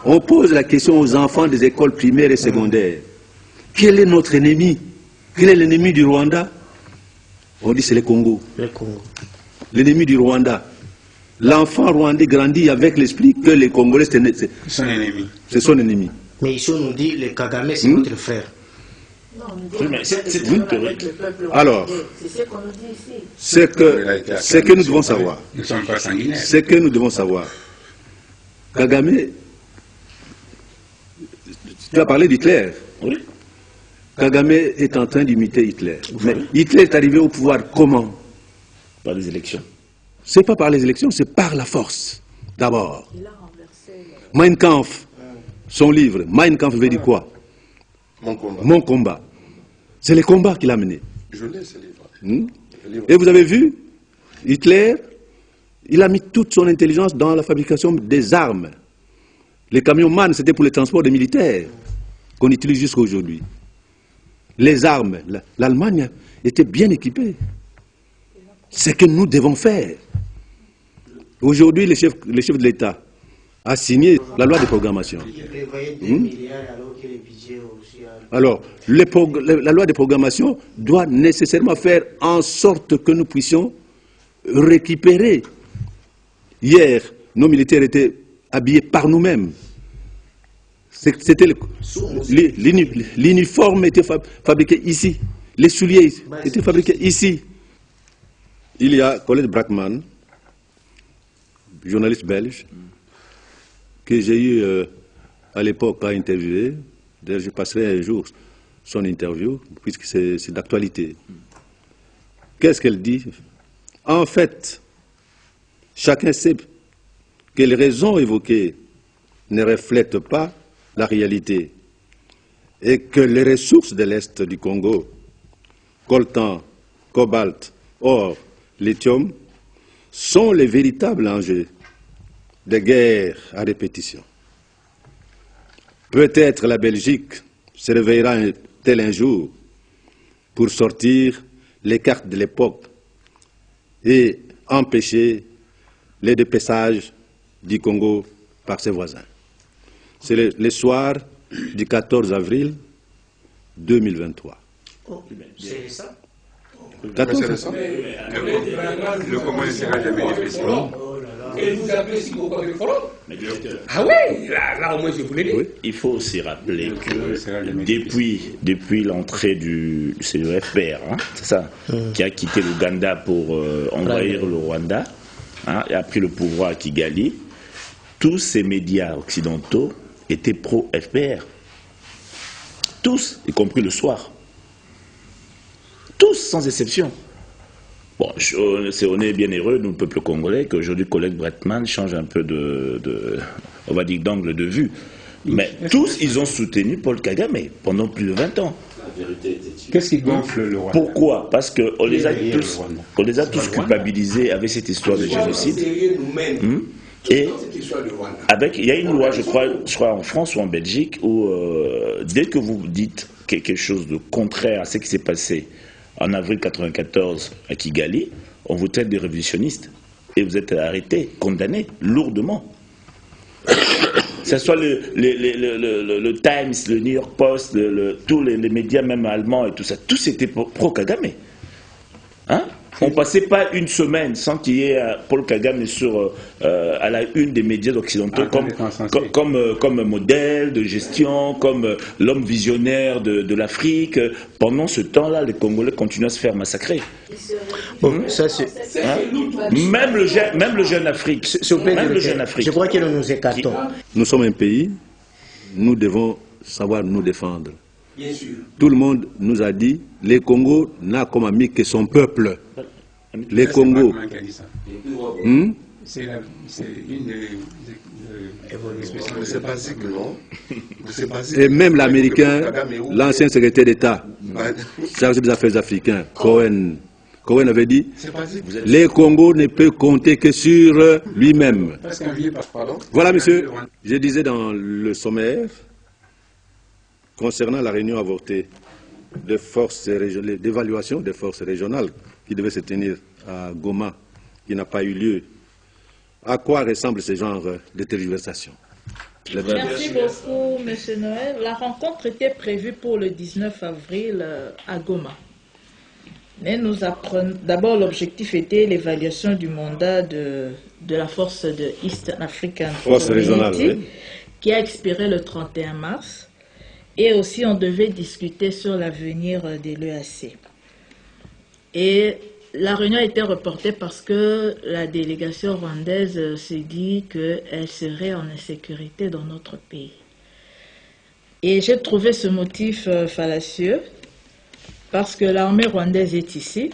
On pose la question aux enfants des écoles primaires et secondaires. Quel est notre ennemi? Quel est l'ennemi du Rwanda? On dit c'est le Congo. L'ennemi du Rwanda. L'enfant rwandais grandit avec l'esprit que les Congolais, c'est son ennemi. C'est son ennemi. Mais ici, on nous dit le Kagame, c'est notre frère. Oui, mais c'est une théorie. Alors, c'est ce qu'on nous dit ici. Ce que nous devons savoir. Nous ne sommes pas sanguinaires. Ce que nous devons savoir. Kagame, tu as parlé d'Hitler. Oui. Kagame est en train d'imiter Hitler. Mais Hitler est arrivé au pouvoir comment? Par les élections. Ce n'est pas par les élections, c'est par la force, d'abord. Il a renversé Mein Kampf, son livre, Mein Kampf veut dire quoi? Mon combat. Mon combat. C'est les combats qu'il a menés. Je l'ai, ce livre. Et vous avez vu, Hitler, il a mis toute son intelligence dans la fabrication des armes. Les camions MAN, c'était pour le transport des militaires qu'on utilise jusqu'à aujourd'hui. Les armes, l'Allemagne était bien équipée. C'est ce que nous devons faire. Aujourd'hui, le chef de l'État a signé la loi de programmation. Alors, la loi de programmation doit nécessairement faire en sorte que nous puissions récupérer. Hier, nos militaires étaient habillés par nous-mêmes. L'uniforme était fabriqué ici. Les souliers étaient fabriqués ici. Il y a Colette Brackman, journaliste belge, que j'ai eu à l'époque à interviewer. D'ailleurs, je passerai un jour son interview, puisque c'est d'actualité. Qu'est-ce qu'elle dit? En fait, chacun sait que les raisons évoquées ne reflètent pas la réalité et que les ressources de l'Est du Congo, coltan, cobalt, or, lithium, sont les véritables enjeux des guerres à répétition. Peut-être la Belgique se réveillera tel un jour pour sortir les cartes de l'époque et empêcher les dépeçages du Congo par ses voisins. C'est le soir du 14 avril 2023. Oh, c'est ça. Le Congo ne sera jamais dépassé. Et vous appréciez beaucoup le forum. Ah oui, là au moins je voulais dire. Oui. Il faut aussi rappeler que depuis l'entrée c'est le FPR, hein, c'est ça, qui a quitté l'Ouganda pour envahir le Rwanda, hein, et a pris le pouvoir à Kigali, tous ces médias occidentaux étaient pro-FPR. Tous, y compris le soir. Tous, sans exception. Bon, on est bien heureux, nous, le peuple congolais, qu'aujourd'hui, Colette Brackman change un peu on va dire, d'angle de vue. Mais tous, ils ont soutenu Paul Kagame pendant plus de 20 ans. Qu'est-ce qui gonfle le Rwanda? Pourquoi? Parce qu'on les a tous culpabilisés avec cette histoire de génocide. Et il y a une loi, je crois en France ou en Belgique, où dès que vous dites quelque chose de contraire à ce qui s'est passé en avril 1994 à Kigali, on vous traite de révisionnistes et vous êtes arrêtés, condamnés lourdement. Que ce soit le Times, le New York Post, tous les médias, même allemands et tout ça, tous étaient pro-Kagame. Hein? On ne passait pas une semaine sans qu'il y ait Paul Kagame à la une des médias occidentaux comme modèle de gestion, comme l'homme visionnaire de l'Afrique. Pendant ce temps-là, les Congolais continuent à se faire massacrer. Bon, ça c'est... Même le jeune Afrique. Je crois que nous nous écartons. Nous sommes un pays, nous devons savoir nous défendre. Bien sûr. Tout le monde nous a dit, le Congo n'a comme ami que son peuple. Les Congos. C'est une C'est basique, non? Et même l'Américain, l'ancien secrétaire d'État, chargé des affaires africaines, Cohen avait dit, les Congos ne peuvent compter que sur lui-même. Voilà, monsieur, je disais dans le sommaire, concernant la réunion avortée d'évaluation des forces régionales qui devait se tenir à Goma, qui n'a pas eu lieu, à quoi ressemble ce genre de tergiversation? Merci beaucoup, M. Noël. La rencontre était prévue pour le 19 avril à Goma. Mais nous apprenons, d'abord l'objectif était l'évaluation du mandat de la force de East African Force régionale, oui, qui a expiré le 31 mars. Et aussi, on devait discuter sur l'avenir de l'EAC. Et la réunion a été reportée parce que la délégation rwandaise s'est dit qu'elle serait en insécurité dans notre pays. Et j'ai trouvé ce motif fallacieux parce que l'armée rwandaise est ici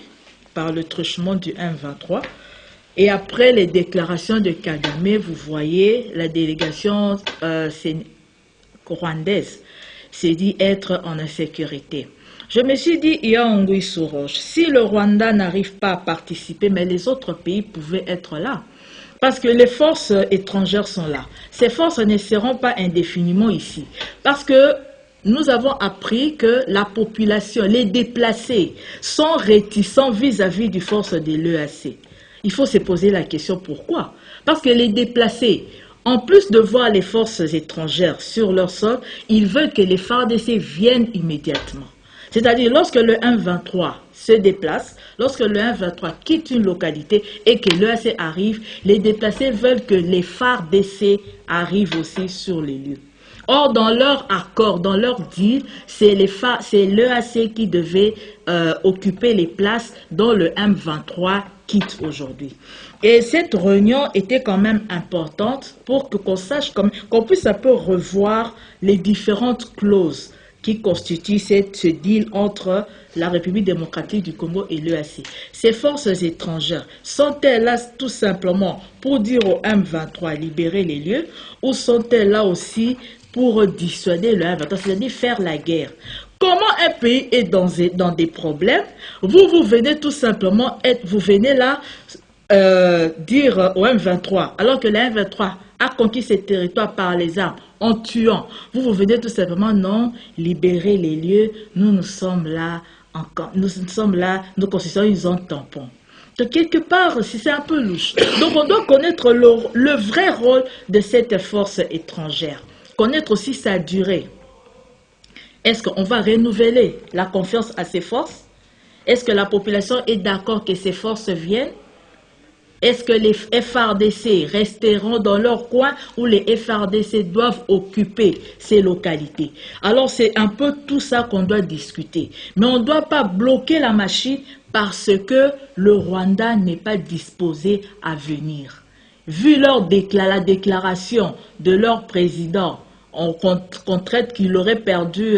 par le truchement du M23. Et après les déclarations de Kagame, vous voyez, la délégation rwandaise s'est dit être en insécurité. Je me suis dit, il y a Ngui Souroche, si le Rwanda n'arrive pas à participer, mais les autres pays pouvaient être là. Parce que les forces étrangères sont là. Ces forces ne seront pas indéfiniment ici. Parce que nous avons appris que la population, les déplacés, sont réticents vis-à-vis du force de l'EAC. Il faut se poser la question pourquoi. Parce que les déplacés, en plus de voir les forces étrangères sur leur sol, ils veulent que les FARDC viennent immédiatement. C'est-à-dire, lorsque le 1-23 se déplace, lorsque le 1-23 quitte une localité et que l'EAC arrive, les déplacés veulent que les FARDC arrivent aussi sur les lieux. Or, dans leur accord, dans leur deal, c'est l'EAC qui devait occuper les places dont le M23 quitte aujourd'hui. Et cette réunion était quand même importante pour qu'on sache, qu'on puisse un peu revoir les différentes clauses qui constituent ce deal entre la République démocratique du Congo et l'EAC. Ces forces étrangères, sont-elles là tout simplement pour dire au M23 libérer les lieux, ou sont-elles là aussi pour dissuader le M23, c'est-à-dire faire la guerre? Comment un pays est dans des problèmes, vous venez tout simplement vous venez là dire au M23, alors que le M23 a conquis ces territoires par les armes, en tuant. Vous venez tout simplement, non, libérer les lieux, nous sommes là, nous constituons une zone tampon. Donc quelque part, c'est un peu louche. Donc on doit connaître le vrai rôle de cette force étrangère, connaître aussi sa durée. Est-ce qu'on va renouveler la confiance à ces forces? Est-ce que la population est d'accord que ces forces viennent? Est-ce que les FARDC resteront dans leur coin ou les FARDC doivent occuper ces localités? Alors c'est un peu tout ça qu'on doit discuter. Mais on ne doit pas bloquer la machine parce que le Rwanda n'est pas disposé à venir. Vu la déclaration de leur président, qu'on traite qu'il aurait perdu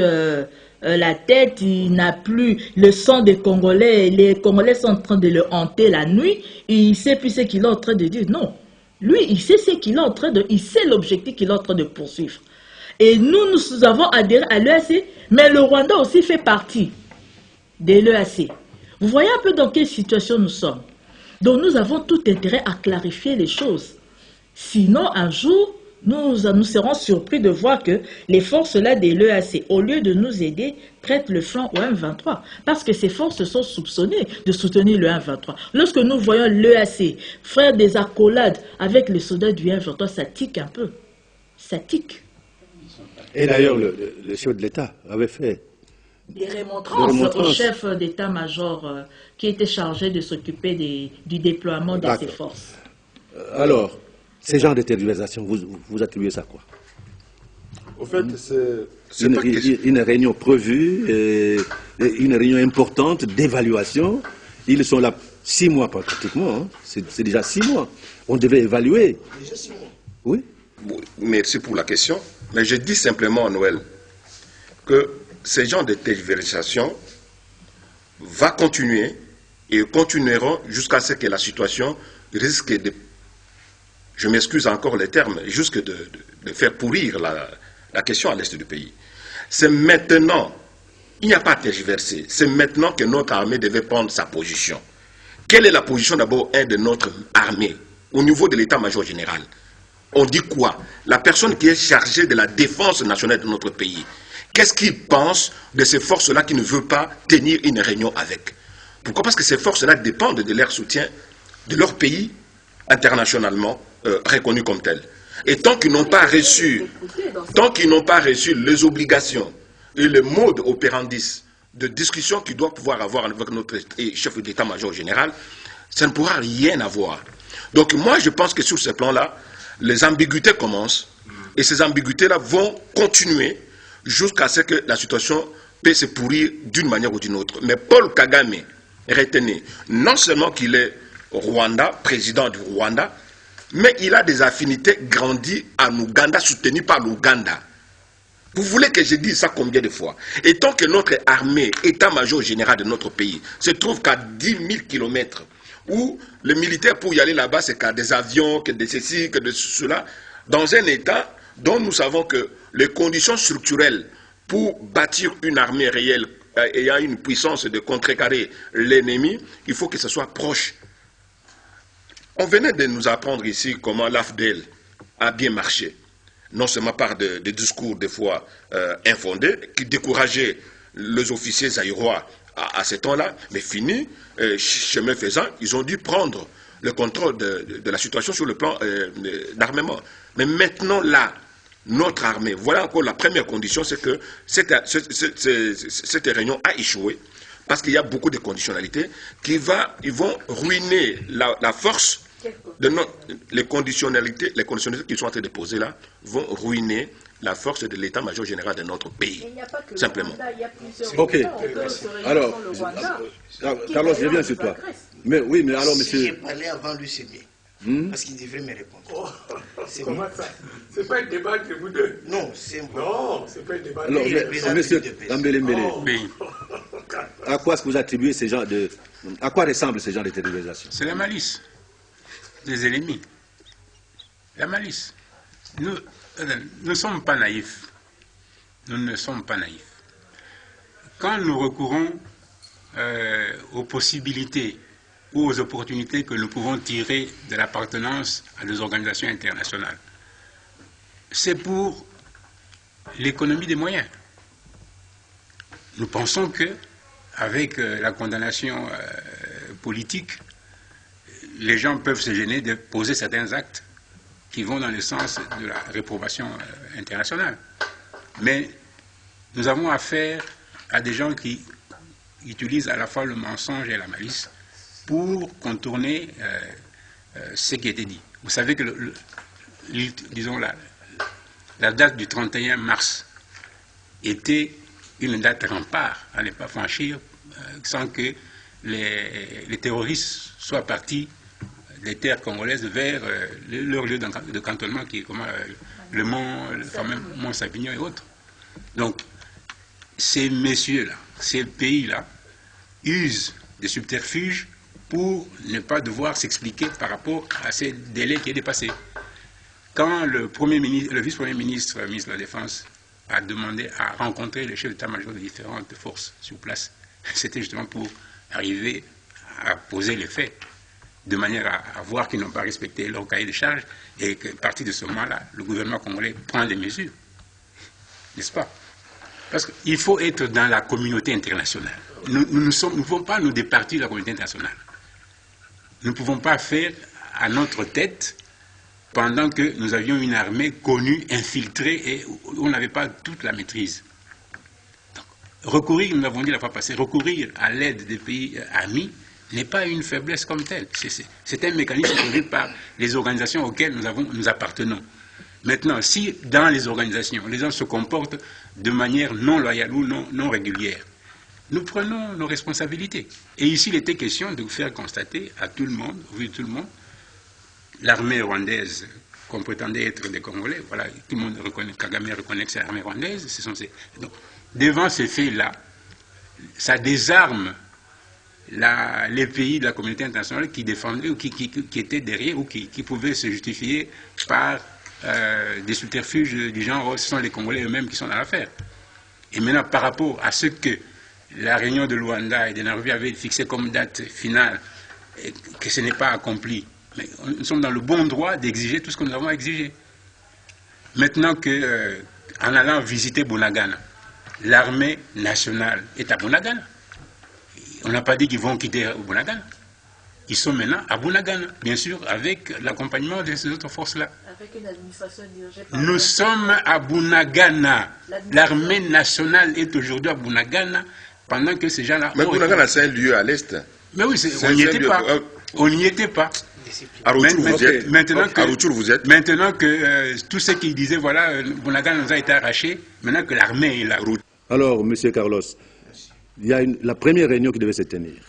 la tête, il n'a plus le sang des Congolais, les Congolais sont en train de le hanter la nuit, et il sait plus ce qu'il est en train de dire. Non, lui, il sait ce qu'il est en train de, il sait l'objectif qu'il est en train de poursuivre. Et nous avons adhéré à l'EAC, mais le Rwanda aussi fait partie de l'EAC. Vous voyez un peu dans quelle situation nous sommes. Donc nous avons tout intérêt à clarifier les choses. Sinon, un jour, nous serons surpris de voir que les forces-là de l'EAC, au lieu de nous aider, prêtent le flanc au M23. Parce que ces forces sont soupçonnées de soutenir le M23. Lorsque nous voyons l'EAC faire des accolades avec les soldats du M23, ça tique un peu. Ça tique. Et d'ailleurs, le chef de l'État avait fait des remontrances au chef d'état-major qui était chargé de s'occuper du déploiement de ces forces. Alors, ces genres de tergiversation, vous attribuez ça à quoi? Au fait, c'est une réunion prévue, une réunion importante d'évaluation. Ils sont là 6 mois pratiquement. Hein. C'est déjà 6 mois. On devait évaluer. Déjà 6 mois. Oui. Merci pour la question. Mais je dis simplement, Noël, que ces genres de tergiversation va continuer et continueront jusqu'à ce que la situation risque de, je m'excuse encore les termes, jusque de faire pourrir la question à l'est du pays. C'est maintenant, il n'y a pas à tergiverser, c'est maintenant que notre armée devait prendre sa position. Quelle est la position d'abord de notre armée au niveau de l'état-major général? On dit quoi? La personne qui est chargée de la défense nationale de notre pays, qu'est-ce qu'il pense de ces forces-là qui ne veulent pas tenir une réunion avec? Pourquoi? Parce que ces forces-là dépendent de leur soutien, de leur pays internationalement reconnus comme tels. Et tant qu'ils n'ont pas reçu, les obligations et le mode opérandis de discussion qu'ils doivent pouvoir avoir avec notre chef d'état-major général, ça ne pourra rien avoir. Donc moi, je pense que sur ce plan-là, les ambiguïtés commencent et ces ambiguïtés-là vont continuer jusqu'à ce que la situation puisse se pourrir d'une manière ou d'une autre. Mais Paul Kagame, retenez, non seulement qu'il est Rwanda, président du Rwanda, mais il a des affinités grandies en Ouganda, soutenues par l'Ouganda. Vous voulez que je dise ça combien de fois? Et tant que notre armée, état-major général de notre pays, se trouve qu'à 10 000 km où les militaires, pour y aller là-bas, c'est qu'à des avions, que de ceci, que de cela, dans un État dont nous savons que les conditions structurelles pour bâtir une armée réelle ayant une puissance de contrecarrer l'ennemi, il faut que ce soit proche. On venait de nous apprendre ici comment l'AFDEL a bien marché, non seulement par des discours des fois infondés, qui décourageaient les officiers zaïrois à ce temps-là, mais fini, chemin faisant, ils ont dû prendre le contrôle de la situation sur le plan d'armement. Mais maintenant, là, notre armée, voilà encore la première condition, c'est que cette réunion a échoué, parce qu'il y a beaucoup de conditionnalités ils vont ruiner la force de les conditionnalités qu'ils sont en train de poser là, vont ruiner la force de l'état-major général de notre pays, simplement. Ok. Alors, Carlos, je viens sur toi. Mais oui, mais alors, monsieur... Si j'ai parlé avant lui, c'est bien. Parce qu'il devrait me répondre. Comment ça? C'est pas un débat entre vous deux. Non, c'est bon. Non, c'est pas un débat. Alors, monsieur Dambélé, à quoi est-ce que vous attribuez ces genres de... À quoi ressemble ce genre de terrorisation? C'est la malice des ennemis. La malice. Nous ne sommes pas naïfs. Nous ne sommes pas naïfs. Quand nous recourons aux possibilités ou aux opportunités que nous pouvons tirer de l'appartenance à des organisations internationales, c'est pour l'économie des moyens. Nous pensons que, avec la condamnation politique, les gens peuvent se gêner de poser certains actes qui vont dans le sens de la réprobation internationale. Mais nous avons affaire à des gens qui utilisent à la fois le mensonge et la malice pour contourner ce qui a été dit. Vous savez que, disons, la date du 31 mars était une date rempart à ne pas franchir sans que les terroristes soient partis des terres congolaises vers leur lieu de cantonnement qui est le fameux mont Savignon et autres. Donc, ces messieurs-là, ces pays-là, usent des subterfuges pour ne pas devoir s'expliquer par rapport à ces délais qui est dépassé. Quand le vice-premier ministre, ministre de la Défense, a demandé à rencontrer les chefs d'état-major de différentes forces sur place, c'était justement pour arriver à poser les faits, de manière à voir qu'ils n'ont pas respecté leur cahier de charges, et qu'à partir de ce moment-là, le gouvernement congolais prend des mesures. N'est-ce pas? Parce qu'il faut être dans la communauté internationale. Nous ne pouvons pas nous départir de la communauté internationale. Nous ne pouvons pas faire à notre tête pendant que nous avions une armée connue, infiltrée, et où on n'avait pas toute la maîtrise. Donc, recourir, nous l'avons dit la fois passée, recourir à l'aide des pays amis n'est pas une faiblesse comme telle. C'est un mécanisme produit par les organisations auxquelles nous appartenons. Maintenant, si dans les organisations, les gens se comportent de manière non loyale ou non régulière, nous prenons nos responsabilités. Et ici, il était question de faire constater à tout le monde, au vu de tout le monde, l'armée rwandaise, qu'on prétendait être des Congolais, voilà, tout le monde reconnaît, Kagame reconnaît que c'est l'armée rwandaise, donc, devant ces faits-là, ça désarme les pays de la communauté internationale qui défendaient ou qui étaient derrière ou qui pouvaient se justifier par des subterfuges du genre, oh, ce sont les Congolais eux-mêmes qui sont dans l'affaire. Et maintenant, par rapport à ce que la réunion de Luanda et de Nairobi avait fixé comme date finale, et que ce n'est pas accompli, mais nous sommes dans le bon droit d'exiger tout ce que nous avons exigé. Maintenant que, en allant visiter Bunagana, l'armée nationale est à Bunagana. On n'a pas dit qu'ils vont quitter Bunagana. Ils sont maintenant à Bunagana, bien sûr, avec l'accompagnement de ces autres forces-là. Avec une administration dirigée par... Nous sommes à Bunagana. L'armée nationale est aujourd'hui à Bunagana, pendant que ces gens-là... Mais Bunagana, c'est un lieu à l'est. Mais oui, on n'y était pas. On n'y était pas. À Rutshuru, vous êtes. Maintenant que tous ceux qui disaient, voilà, Bunagana nous a été arraché, maintenant que l'armée est là. Alors, monsieur Carlos, il y a la première réunion qui devait se tenir,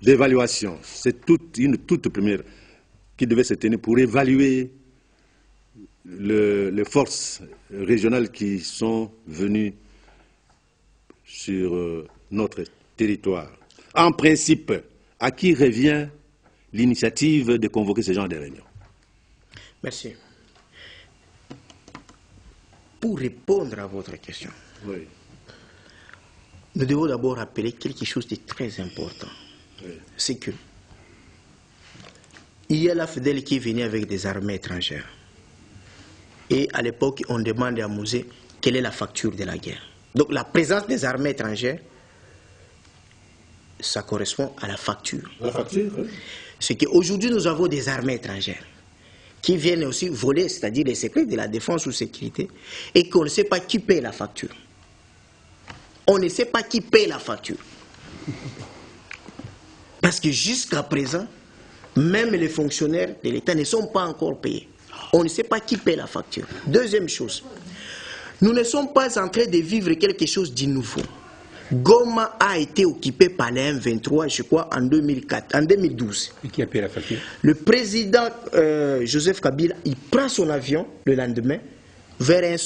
d'évaluation. C'est une toute première qui devait se tenir pour évaluer les forces régionales qui sont venues sur notre territoire. En principe, à qui revient l'initiative de convoquer ce genre de réunion? Merci. Pour répondre à votre question, Oui. nous devons d'abord rappeler quelque chose de très important. Oui. C'est que il y a la FDL qui est venue avec des armées étrangères. Et à l'époque, on demande à Mouzé quelle est la facture de la guerre. Donc la présence des armées étrangères, ça correspond à la facture. La facture, oui. C'est qu'aujourd'hui, nous avons des armées étrangères qui viennent aussi voler, c'est-à-dire les secrets de la défense ou sécurité, et qu'on ne sait pas qui paye la facture. On ne sait pas qui paye la facture. Parce que jusqu'à présent, même les fonctionnaires de l'État ne sont pas encore payés. On ne sait pas qui paye la facture. Deuxième chose, nous ne sommes pas en train de vivre quelque chose de nouveau. Goma a été occupé par les M23, je crois, en 2012. Et qui a payé la facture? Le président Joseph Kabila, il prend son avion le lendemain vers un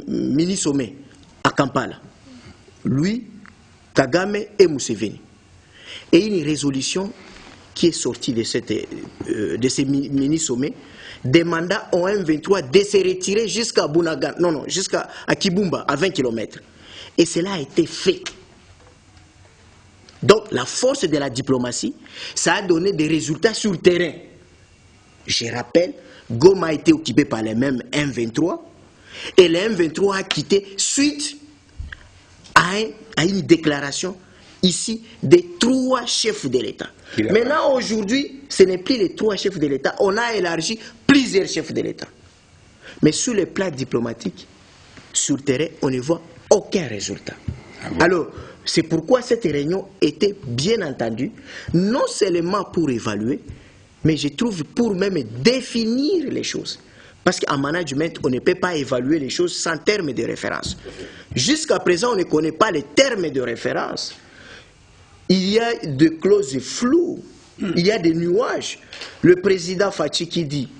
mini-sommet à Kampala. Lui, Kagame et Museveni. Et une résolution qui est sortie de ces mini-sommets demanda au M23 de se retirer jusqu'à Bunagana, jusqu'à Kibumba, à 20 km. Et cela a été fait. Donc la force de la diplomatie, ça a donné des résultats sur le terrain. Je rappelle, Goma a été occupé par les mêmes M23 et les M23 a quitté suite à une déclaration ici des 3 chefs de l'État. Maintenant, aujourd'hui, ce n'est plus les 3 chefs de l'État. On a élargi plusieurs chefs de l'État. Mais sur le plan diplomatique, sur le terrain, on ne voit aucun résultat. Ah bon? Alors, c'est pourquoi cette réunion était bien entendue, non seulement pour évaluer, mais je trouve pour même définir les choses. Parce qu'en management, on ne peut pas évaluer les choses sans termes de référence. Jusqu'à présent, on ne connaît pas les termes de référence. Il y a des clauses floues, il y a des nuages. Le président Fachi qui dit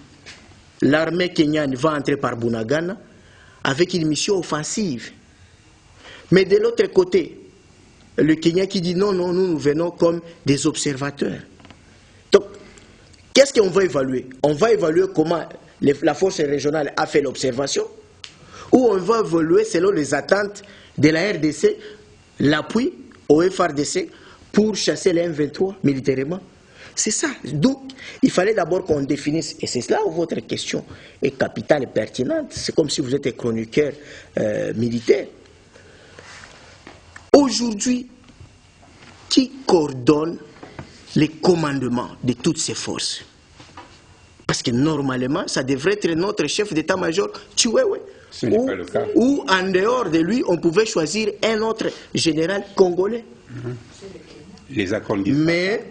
l'armée kenyane va entrer par Bunagana avec une mission offensive. Mais de l'autre côté, le Kenya qui dit non, nous venons comme des observateurs. Donc, qu'est-ce qu'on va évaluer? On va évaluer comment la force régionale a fait l'observation, ou on va évaluer selon les attentes de la RDC, l'appui au FRDC pour chasser les M23 militairement. C'est ça. Donc, il fallait d'abord qu'on définisse, et c'est là où votre question est capitale et pertinente. C'est comme si vous êtes un chroniqueur militaire. Aujourd'hui, qui coordonne les commandements de toutes ces forces? Parce que normalement, ça devrait être notre chef d'état-major, Chiwewe. Ce n'est pas le cas. Ou en dehors de lui, on pouvait choisir un autre général congolais. Les accords disent mais,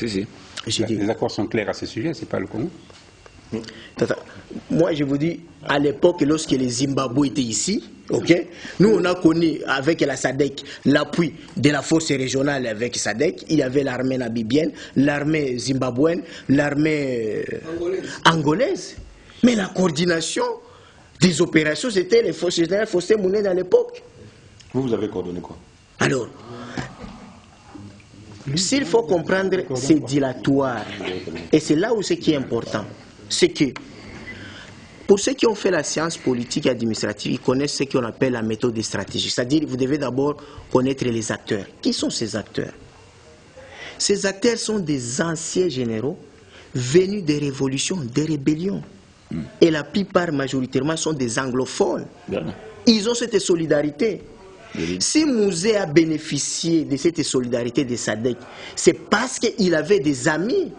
les accords sont clairs à ce sujet, c'est pas le Congo. Moi, je vous dis, à l'époque, lorsque les Zimbabwe étaient ici, okay, nous, on a connu avec la SADC l'appui de la force régionale avec SADC. Il y avait l'armée namibienne, l'armée zimbabwéenne, l'armée angolaise. Mais la coordination des opérations, c'était les forces générales Faustin Mounen à l'époque. Vous avez coordonné quoi? Alors, s'il faut comprendre, c'est dilatoire. Et c'est là où ce qui est important. C'est que, pour ceux qui ont fait la science politique et administrative, ils connaissent ce qu'on appelle la méthode stratégique. C'est-à-dire, vous devez d'abord connaître les acteurs. Qui sont ces acteurs? Ces acteurs sont des anciens généraux venus des révolutions, des rébellions. Et la plupart, majoritairement, sont des anglophones. Ils ont cette solidarité. Si Mouzé a bénéficié de cette solidarité de SADC, c'est parce qu'il avait des amis.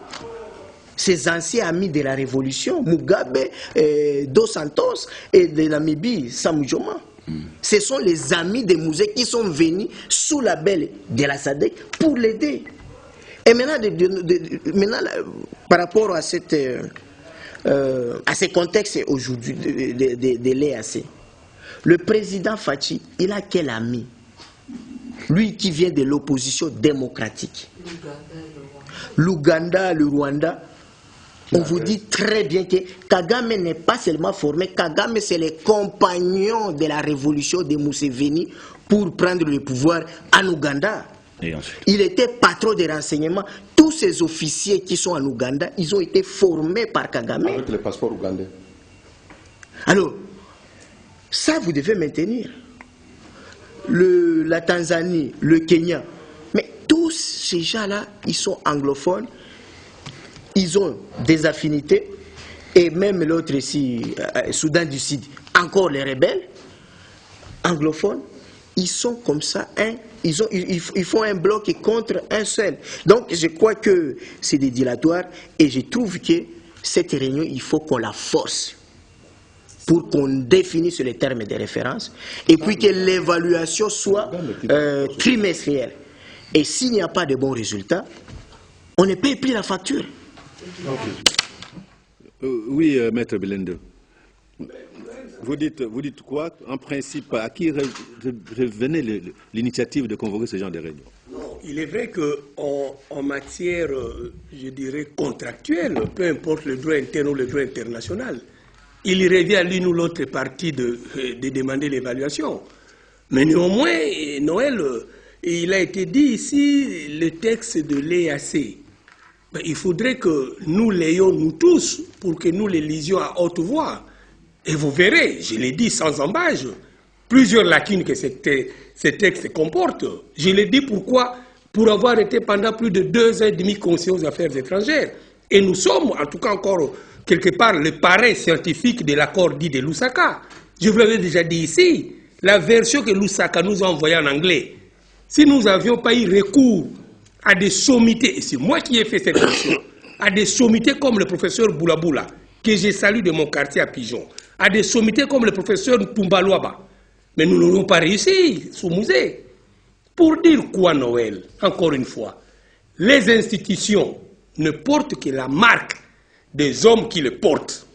Ses anciens amis de la révolution, Mugabe, Dos Santos et de Namibie, Samujoma. Ce sont les amis de Mouzé qui sont venus sous la belle de la SADC pour l'aider. Et maintenant, par rapport à ce contexte aujourd'hui de l'EAC, le président Fachi, il a quel ami? Lui qui vient de l'opposition démocratique. L'Ouganda, le Rwanda. On vous dit très bien que Kagame n'est pas seulement formé, Kagame c'est les compagnons de la révolution de Museveni pour prendre le pouvoir en Ouganda. Et ensuite? Il était patron des renseignements. Tous ces officiers qui sont en Ouganda, ils ont été formés par Kagame. Avec le passeport ougandais. Alors, ça, vous devez maintenir. La Tanzanie, le Kenya. Mais tous ces gens-là, ils sont anglophones. Ils ont des affinités. Et même l'autre ici, Soudan du Sud, encore les rebelles, anglophones, ils sont comme ça, ils font un bloc contre un seul. Donc je crois que c'est des dilatoires et je trouve que cette réunion, il faut qu'on la force pour qu'on définisse les termes de référence et puis que l'évaluation soit trimestrielle. Et s'il n'y a pas de bons résultats, on ne paye plus la facture. Oui, Maître Belendo. Vous dites quoi? En principe, à qui revenait l'initiative de convoquer ce genre de réunion? Non, il est vrai qu'en matière, je dirais, contractuelle, peu importe le droit interne ou le droit international, il revient à l'une ou l'autre partie de demander l'évaluation. Mais néanmoins, Noël, il a été dit ici, le texte de l'EAC. Il faudrait que nous l'ayons, nous tous, pour que nous les lisions à haute voix. Et vous verrez, je l'ai dit sans embâche, plusieurs lacunes que ce texte comporte. Je l'ai dit pourquoi? Pour avoir été pendant plus de 2 ans et demi conseiller aux affaires étrangères. Et nous sommes, en tout cas encore quelque part, le parrain scientifique de l'accord dit de Lusaka. Je vous l'avais déjà dit ici, la version que Lusaka nous a envoyée en anglais, si nous n'avions pas eu recours à des sommités, et c'est moi qui ai fait cette version, à des sommités comme le professeur Boulaboula, que j'ai salué de mon quartier à Pigeon, à des sommités comme le professeur Mpumbalouaba. Mais nous n'aurions pas réussi sous musée. Pour dire quoi, Noël? Encore une fois, les institutions ne portent que la marque des hommes qui le portent.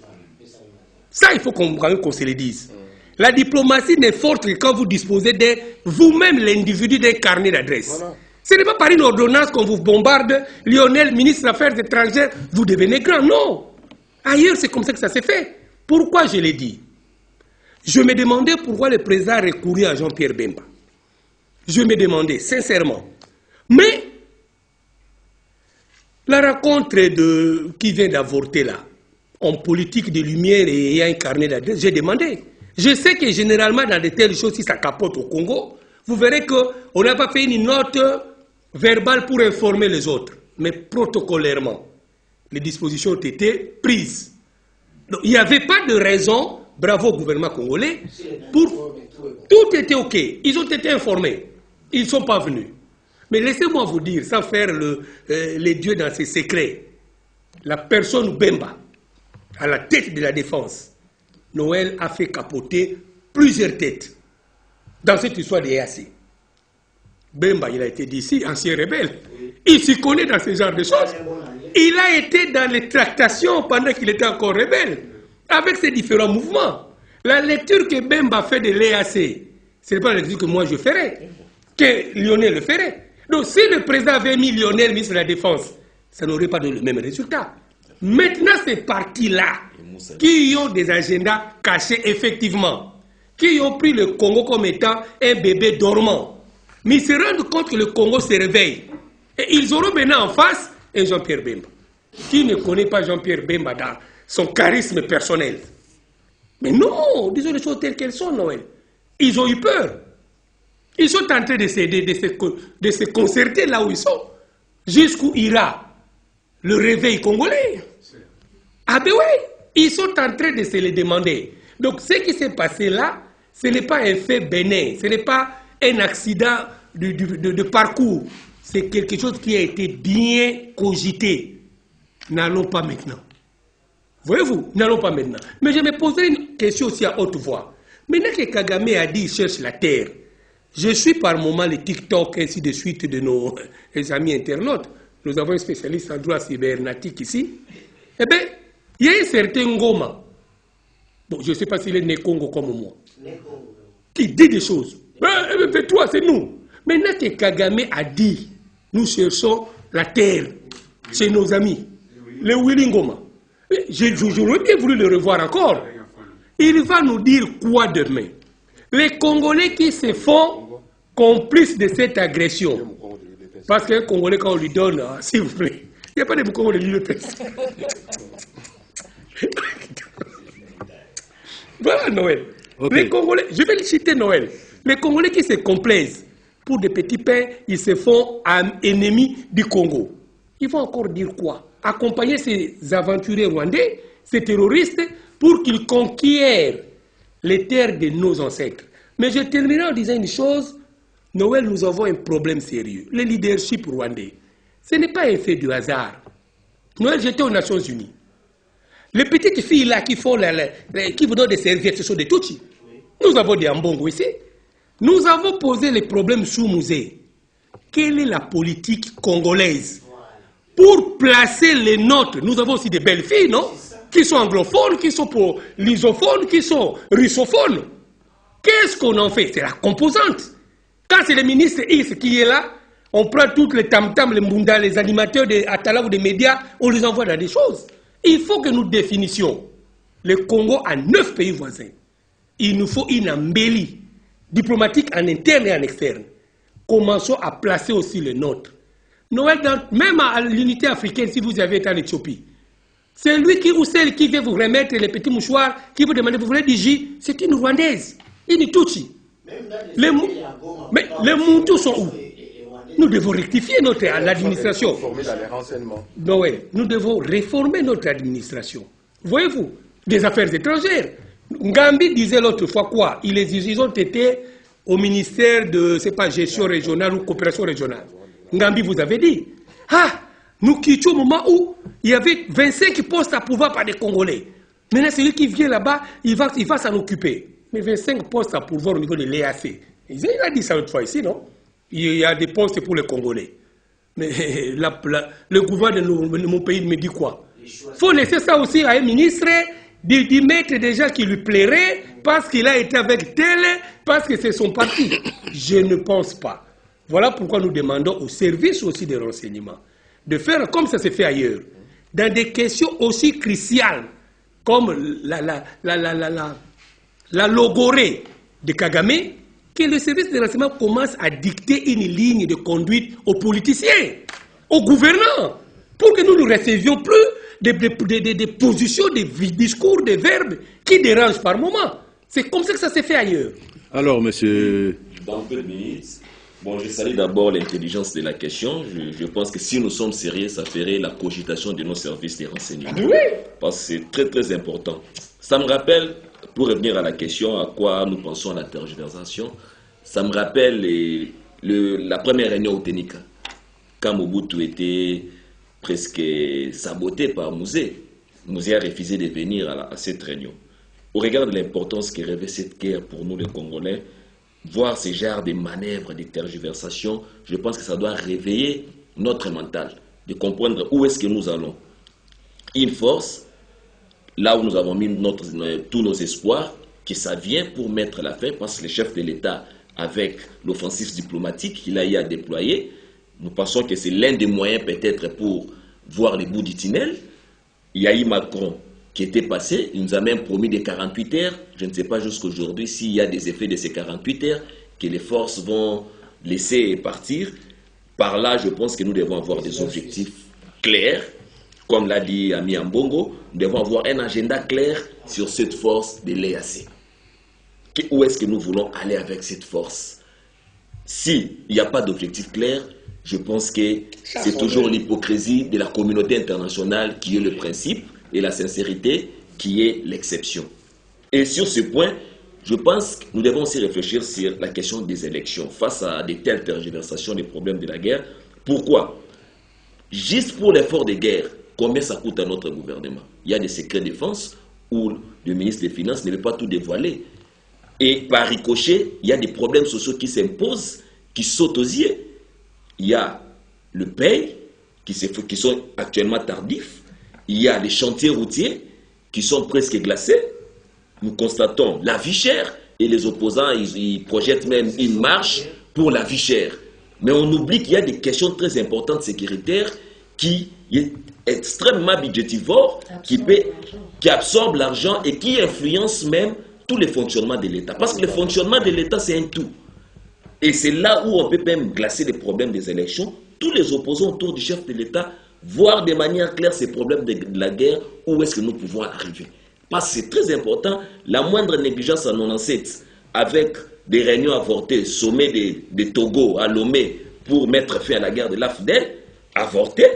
Ça, il faut qu'on se le dise. La diplomatie n'est forte que quand vous disposez de vous-même l'individu d'un carnet d'adresse. Voilà. Ce n'est pas par une ordonnance qu'on vous bombarde. Lionel, ministre des Affaires étrangères, vous devenez grand. Non. Ailleurs, c'est comme ça que ça s'est fait. Pourquoi je l'ai dit? Je me demandais pourquoi le président a recouru à Jean-Pierre Bemba. Je me demandais, sincèrement. Mais, la rencontre qui vient d'avorter là, en politique de lumière et ayant un carnet d'adresse, j'ai demandé. Je sais que généralement, dans de telles choses, si ça capote au Congo, vous verrez qu'on n'a pas fait une note verbale pour informer les autres. Mais protocolairement, les dispositions ont été prises. Donc, il n'y avait pas de raison, bravo au gouvernement congolais, pour... Tout était OK. Ils ont été informés. Ils ne sont pas venus. Mais laissez-moi vous dire, sans faire les dieux dans ses secrets, la personne Bemba, à la tête de la défense, Noël a fait capoter plusieurs têtes dans cette histoire des EAC. Bemba, il a été d'ici, ancien rebelle. Il s'y connaît dans ce genre de choses. Il a été dans les tractations pendant qu'il était encore rebelle, avec ces différents mouvements. La lecture que Bemba fait de l'EAC, ce n'est pas la lecture que moi je ferais, que Lionel le ferait. Donc si le président avait mis Lionel ministre de la Défense, ça n'aurait pas donné le même résultat. Maintenant, ces partis-là, qui ont des agendas cachés effectivement, qui ont pris le Congo comme étant un bébé dormant, mais ils se rendent compte que le Congo se réveille. Et ils auront maintenant en face un Jean-Pierre Bemba. Qui ne connaît pas Jean-Pierre Bemba dans son charisme personnel? Mais non, disons les choses telles qu'elles sont, Noël. Ils ont eu peur. Ils sont en train de se concerter là où ils sont. Jusqu'où ira le réveil congolais? Ah ben oui, ils sont en train de se le demander. Donc ce qui s'est passé là, ce n'est pas un fait bénin, ce n'est pas un accident de parcours. C'est quelque chose qui a été bien cogité. N'allons pas maintenant. Voyez-vous, n'allons pas maintenant. Mais je me poserai une question aussi à haute voix. Maintenant que Kagame a dit qu'il cherche la terre, je suis par moment les TikTok ainsi de suite de nos amis internautes. Nous avons un spécialiste en droit cybernétique ici. Eh bien, il y a un certain Ngoma. Bon, je ne sais pas s'il est né Congo comme moi. Qui dit des choses. Mais toi, c'est nous. Maintenant que Kagame a dit, nous cherchons la terre chez nos amis. Le Willy Ngoma. J'aurais bien voulu le revoir encore. Il va nous dire quoi demain? Les Congolais qui se font complices de cette agression, Parce qu'un Congolais, quand on lui donne, s'il vous plaît, il n'y a pas de Congolais de l'UPS. Voilà Noël. Okay. Les Congolais, je vais citer Noël. Les Congolais qui se complaisent pour des petits pains, ils se font ennemis du Congo. Ils vont encore dire quoi? Accompagner ces aventuriers rwandais, ces terroristes, pour qu'ils conquièrent les terres de nos ancêtres. Mais je terminerai en disant une chose. Noël, nous avons un problème sérieux. Le leadership rwandais, ce n'est pas un fait du hasard. Noël, j'étais aux Nations Unies. Les petites filles là qui font qui vous donnent des serviettes, ce sont des Tutsis. Nous avons des Ambongo ici. Nous avons posé les problèmes sous musée. Quelle est la politique congolaise pour placer les nôtres? Nous avons aussi des belles filles, non? Qui sont anglophones, qui sont lysophones, qui sont russophones. Qu'est-ce qu'on en fait? C'est la composante. Quand c'est le ministre X qui est là, on prend toutes les tam-tams, les mbunda, les animateurs de Atala ou des médias, on les envoie dans des choses. Il faut que nous définissions le Congo à 9 pays voisins. Il nous faut une embellie diplomatique en interne et en externe. Commençons à placer aussi le nôtre. Noël, même à l'unité africaine, si vous avez été en Éthiopie, c'est lui qui ou celle qui vient vous remettre les petits mouchoirs, qui vous demande, vous voulez du J, c'est une Rwandaise, une Tutsi. Mais les Moutou sont où? Nous devons rectifier notre administration. Noël, nous devons réformer notre administration. Voyez-vous, des affaires étrangères. Ngambi disait l'autre fois quoi? Ils ont été au ministère de, c'est pas gestion régionale ou coopération régionale. Ngambi vous avait dit, nous quittions au moment où il y avait 25 postes à pouvoir par des Congolais. Maintenant, celui qui vient là-bas, il va s'en occuper. Mais 25 postes à pourvoir au niveau de l'EAC. Il a dit ça l'autre fois ici, non? Il y a des postes pour les Congolais. Mais le gouvernement de mon pays me dit quoi? Il faut laisser ça aussi à un ministre, d'y mettre des gens qui lui plairaient, parce qu'il a été avec tel, parce que c'est son parti. Je ne pense pas. Voilà pourquoi nous demandons aux services aussi de renseignement de faire comme ça se fait ailleurs, dans des questions aussi cruciales, comme la logorée de Kagame, que le service de renseignement commence à dicter une ligne de conduite aux politiciens, aux gouvernants, pour que nous ne recevions plus des positions, des discours, des verbes qui dérangent par moment. C'est comme ça que ça s'est fait ailleurs. Alors, monsieur... Dans 2 minutes, je salue d'abord l'intelligence de la question. Je pense que si nous sommes sérieux, ça ferait la cogitation de nos services de renseignement. Oui. Parce que c'est très très important. Ça me rappelle, pour revenir à la question, à quoi nous pensons à la tergiversation, ça me rappelle la première réunion au Ténika, quand Mobutu était presque saboté par Mouzé. Mouzé a refusé de venir à cette réunion. Au regard de l'importance que revêt cette guerre pour nous les Congolais, voir ce genre de manœuvres, de tergiversations, je pense que ça doit réveiller notre mental, de comprendre où est-ce que nous allons. Une force, là où nous avons mis tous nos espoirs, que ça vient pour mettre la fin, parce que le chef de l'État, avec l'offensive diplomatique qu'il a eu à déployer, nous pensons que c'est l'un des moyens peut-être pour voir les bouts du tunnel. Il y a eu Macron qui était passé, il nous a même promis des 48 heures. Je ne sais pas jusqu'aujourd'hui s'il y a des effets de ces 48 heures que les forces vont laisser partir. Par là, je pense que nous devons avoir des objectifs clairs. Comme l'a dit Ami Ambongo, nous devons avoir un agenda clair sur cette force de l'EAC. Où est-ce que nous voulons aller avec cette force? S'il n'y a pas d'objectif clair, je pense que c'est toujours l'hypocrisie de la communauté internationale qui est le principe et la sincérité qui est l'exception. Et sur ce point, je pense que nous devons aussi réfléchir sur la question des élections. Face à de telles tergiversations des problèmes de la guerre, pourquoi? Juste pour l'effort de guerre, combien ça coûte à notre gouvernement? Il y a des secrets de défense où le ministre des Finances ne veut pas tout dévoiler. Et par ricochet, il y a des problèmes sociaux qui s'imposent, qui sautent aux yeux. Il y a le paye, qui sont actuellement tardifs. Il y a les chantiers routiers qui sont presque glacés. Nous constatons la vie chère et les opposants, ils projettent même une marche pour la vie chère. Mais on oublie qu'il y a des questions très importantes sécuritaires qui est extrêmement budgétivore, qui absorbe l'argent et qui influence même tous les fonctionnements de l'État. Parce que le fonctionnement de l'État, c'est un tout. Et c'est là où on peut même glacer les problèmes des élections, tous les opposants autour du chef de l'État, voir de manière claire ces problèmes de la guerre, où est-ce que nous pouvons arriver. Parce que c'est très important, la moindre négligence en 97, avec des réunions avortées, sommet de Togo à Lomé, pour mettre fin à la guerre de l'AFDEL, avorté,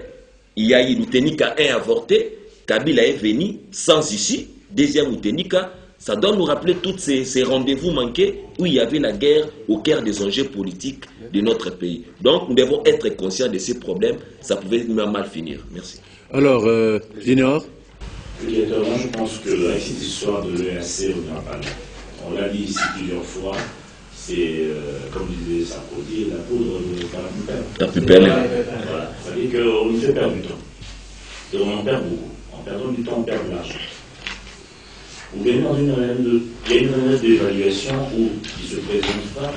il y a eu Utenika 1 avorté, Kabila est venu sans issue, deuxième Utenika, ça doit nous rappeler tous ces rendez-vous manqués où il y avait la guerre au cœur des enjeux politiques de notre pays. Donc nous devons être conscients de ces problèmes, ça pouvait mal finir. Merci. Alors, Junior. Moi, je pense que avec cette histoire de l'EAC, on l'a dit ici plusieurs fois, c'est, comme disait Sarkozy, la poudre de la pupelle. Voilà. Ça veut dire qu'on nous fait perdre du temps. Et on en perd beaucoup. En perdant du temps, on perd de l'argent. Vous venez dans une année d'évaluation où il ne se présente pas,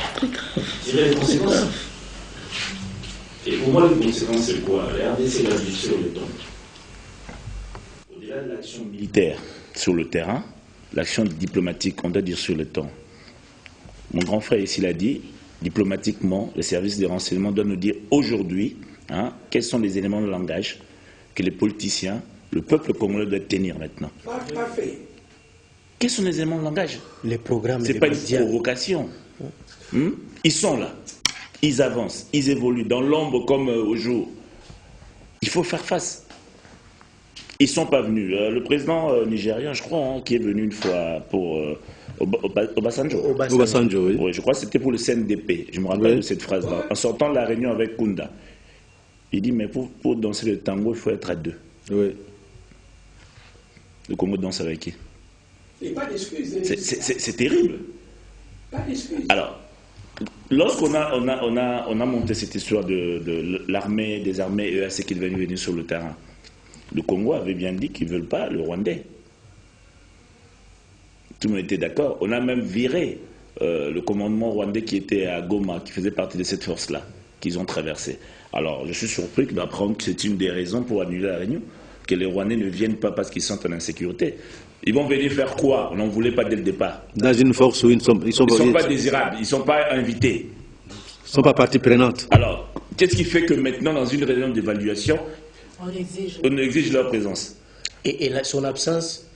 tirer les conséquences. Et pour moi, les conséquences, c'est quoi? La RDC va vivre sur le temps. Au-delà de l'action militaire sur le terrain, l'action diplomatique, on doit dire sur le temps. Mon grand frère ici l'a dit, diplomatiquement, les services de renseignement doivent nous dire aujourd'hui quels sont les éléments de langage que les politiciens, le peuple congolais doit tenir maintenant. Parfait. Quels sont les éléments de langage? Les programmes. Ce n'est pas une provocation. Ils sont là. Ils avancent. Ils évoluent dans l'ombre comme au jour. Il faut faire face. Ils ne sont pas venus. Le président nigérien, je crois, qui est venu une fois pour Obasanjo. Obasanjo, oui. Oui, je crois que c'était pour le CNDP. Je me rappelle de cette phrase-là. En sortant de la réunion avec Kunda, il dit, mais pour danser le tango, il faut être à deux. Oui. Le Congo danse avec qui? Et pas d'excuses. C'est terrible. Pas d'excuses. Alors, lorsqu'on a monté cette histoire de l'armée, des armées EAC qui devaient venir sur le terrain, le Congo avait bien dit qu'ils ne veulent pas le Rwandais. Tout le monde était d'accord. On a même viré le commandement rwandais qui était à Goma, qui faisait partie de cette force-là, qu'ils ont traversée. Alors, je suis surpris d'apprendre que c'est une des raisons pour annuler la réunion, que les Rwandais ne viennent pas parce qu'ils sont en insécurité. Ils vont venir faire quoi? On n'en voulait pas dès le départ. Dans une force où ils ne sont pas désirables, ils ne sont pas invités. Ils ne sont pas partie prenante. Alors, qu'est-ce qui fait que maintenant, dans une réunion d'évaluation, on exige leur présence? Et son absence.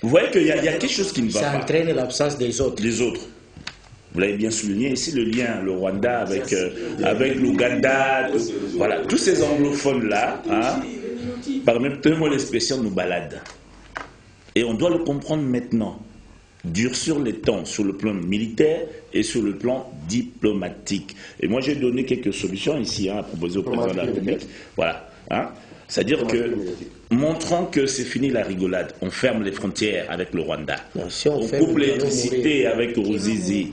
Vous voyez qu'il y a quelque chose qui ne va pas. Ça entraîne l'absence des autres. Les autres. Vous l'avez bien souligné ici, le lien, le Rwanda avec l'Ouganda, voilà, tous ces anglophones-là, permettez-moi l'expression, nous baladent. Et on doit le comprendre maintenant. Durcir les temps sur le plan militaire et sur le plan diplomatique. Et moi, j'ai donné quelques solutions ici à proposer au président de la République. Voilà. C'est-à-dire que, montrons que c'est fini la rigolade. On ferme les frontières avec le Rwanda. On coupe l'électricité avec Ruzizi.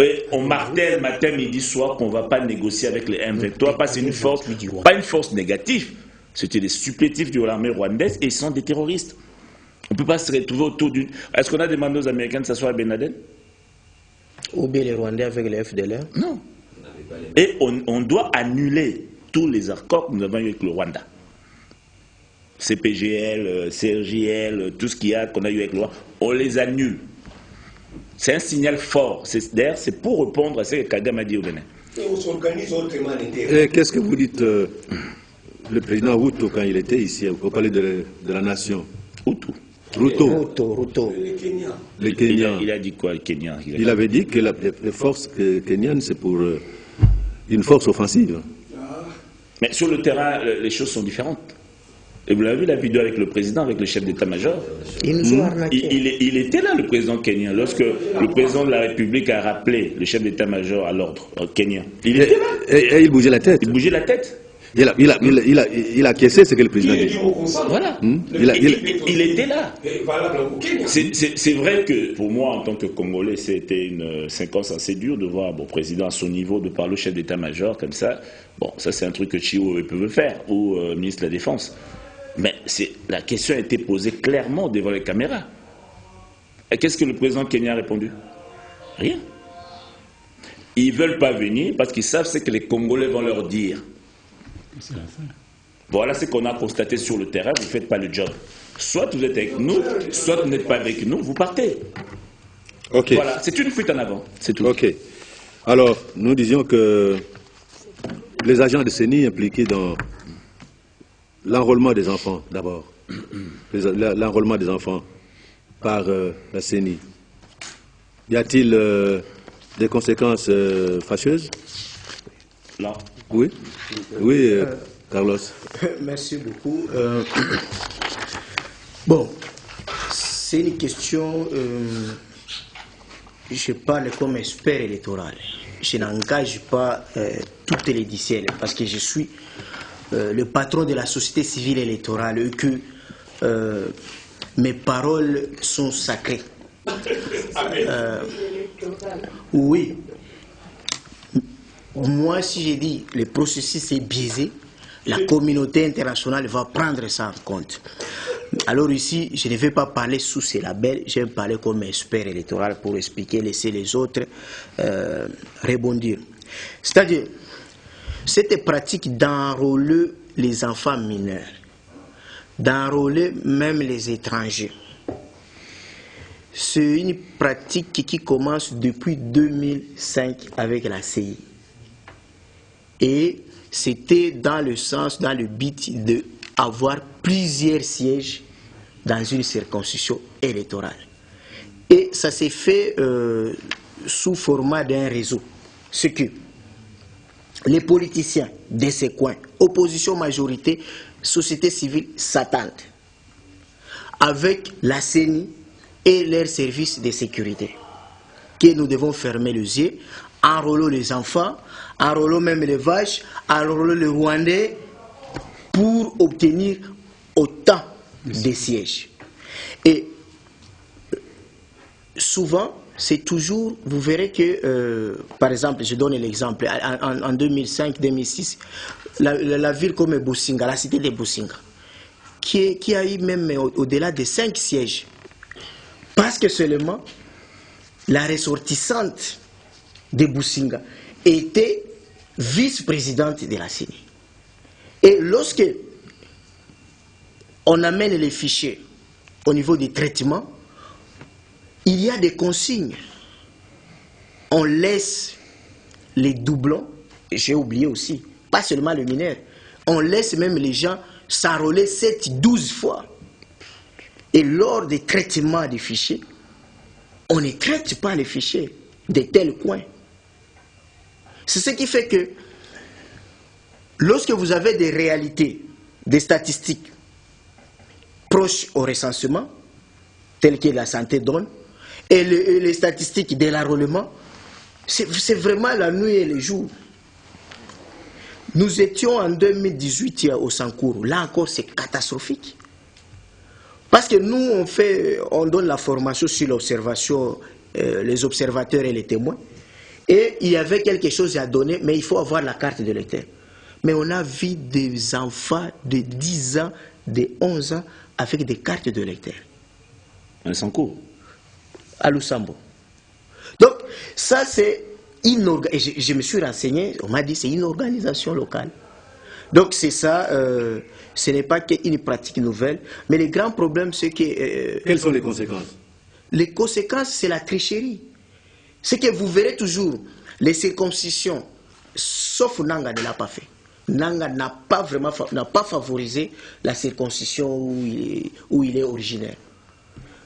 Et on martèle matin, midi, soir qu'on ne va pas négocier avec les M23 parce que c'est une force, pas une force négative. C'était des supplétifs de l'armée rwandaise et ils sont des terroristes. On ne peut pas se retrouver autour d'une... Est-ce qu'on a demandé aux Américains de s'asseoir à Ben Laden? Ou bien les Rwandais avec les FDLR? Non. Et on doit annuler tous les accords que nous avons eu avec le Rwanda. CPGL, CRJL, tout ce qu'il y a qu'on a eu avec le Rwanda, on les annule. C'est un signal fort. D'ailleurs, c'est pour répondre à ce que Kagame a dit au Bénin. Et on s'organise autrement. Qu'est-ce que vous dites, le président Ruto, quand il était ici, au palais de la Nation? Ruto. Le Kenya. Il a dit quoi, le Kenya? Il avait dit que les forces kenyanes, c'est pour une force offensive. Mais sur le terrain, les choses sont différentes. Et vous l'avez vu la vidéo avec le président, avec le chef d'état-major. Il était là, le président kenyan, lorsque le président de la République a rappelé le chef d'état-major à l'ordre kenyan. Il était là. Et il bougeait la tête. Il bougeait la tête. Il a caissé ce que le président dit. Voilà. Il était là. C'est vrai que pour moi, en tant que Congolais, c'était une séquence assez dure de voir mon président à son niveau, de parler au chef d'état-major comme ça. Bon, ça c'est un truc que Chio peut faire, ou ministre de la Défense. Mais la question a été posée clairement devant les caméras. Et qu'est-ce que le président kenyan a répondu? Rien. Ils ne veulent pas venir parce qu'ils savent ce que les Congolais vont leur dire. Voilà ce qu'on a constaté sur le terrain, vous ne faites pas le job. Soit vous êtes avec nous, soit vous n'êtes pas avec nous, vous partez. Okay. Voilà, c'est une fuite en avant, c'est tout. Ok. Alors, nous disions que les agents de CENI impliqués dans l'enrôlement des enfants, d'abord. L'enrôlement des enfants par la CENI. Y a-t-il des conséquences fâcheuses? Là. Oui. Oui, Carlos. Merci beaucoup. Bon, c'est une question... je parle comme expert électoral. Je n'engage pas toutes les diciels parce que je suis le patron de la société civile électorale et que mes paroles sont sacrées. Oui. Moi, si j'ai dit le processus est biaisé, la communauté internationale va prendre ça en compte. Alors ici, je ne vais pas parler sous ces labels, je vais parler comme expert électoral pour expliquer, laisser les autres rebondir. C'est-à-dire, cette pratique d'enrôler les enfants mineurs, d'enrôler même les étrangers, c'est une pratique qui commence depuis 2005 avec la CI. Et c'était dans le sens, dans le but d'avoir plusieurs sièges dans une circonscription électorale. Et ça s'est fait sous format d'un réseau. Ce que les politiciens de ces coins, opposition majorité, société civile s'attendent avec la CENI et leurs services de sécurité. Que nous devons fermer les yeux, enrôler les enfants, enrôler même les vaches, enrôler les Rwandais pour obtenir autant de sièges. Et souvent, c'est toujours, vous verrez que, par exemple, je donne l'exemple, en 2005-2006, la ville comme Businga, la cité de Businga, qui a eu même au-delà de 5 sièges, parce que seulement la ressortissante de Businga était vice-présidente de la CENI. Et lorsque on amène les fichiers au niveau des traitements, il y a des consignes. On laisse les doublons, j'ai oublié aussi, pas seulement le mineur, on laisse même les gens s'enrôler 7-12 fois. Et lors des traitements des fichiers, on ne traite pas les fichiers de tel coin. C'est ce qui fait que lorsque vous avez des réalités, des statistiques proches au recensement, telles que la santé donne, et les statistiques de l'enrôlement, c'est vraiment la nuit et le jour. Nous étions en 2018 au Sankourou. Là encore, c'est catastrophique. Parce que nous, on donne la formation sur l'observation, les observateurs et les témoins. Et il y avait quelque chose à donner, mais il faut avoir la carte de l'électeur. Mais on a vu des enfants de 10 ans, de 11 ans, avec des cartes de l'électeur. Un Sankourou. À Lusambo. Donc, ça, c'est une organisation. Je me suis renseigné, on m'a dit c'est une organisation locale. Donc, c'est ça, ce n'est pas qu'une pratique nouvelle. Mais le grand problème, c'est que... Quelles sont les conséquences? Les conséquences, c'est la tricherie. C'est que vous verrez toujours les circoncisions, sauf Nanga ne l'a pas fait. Nanga n'a pas favorisé la circoncision où il est originaire.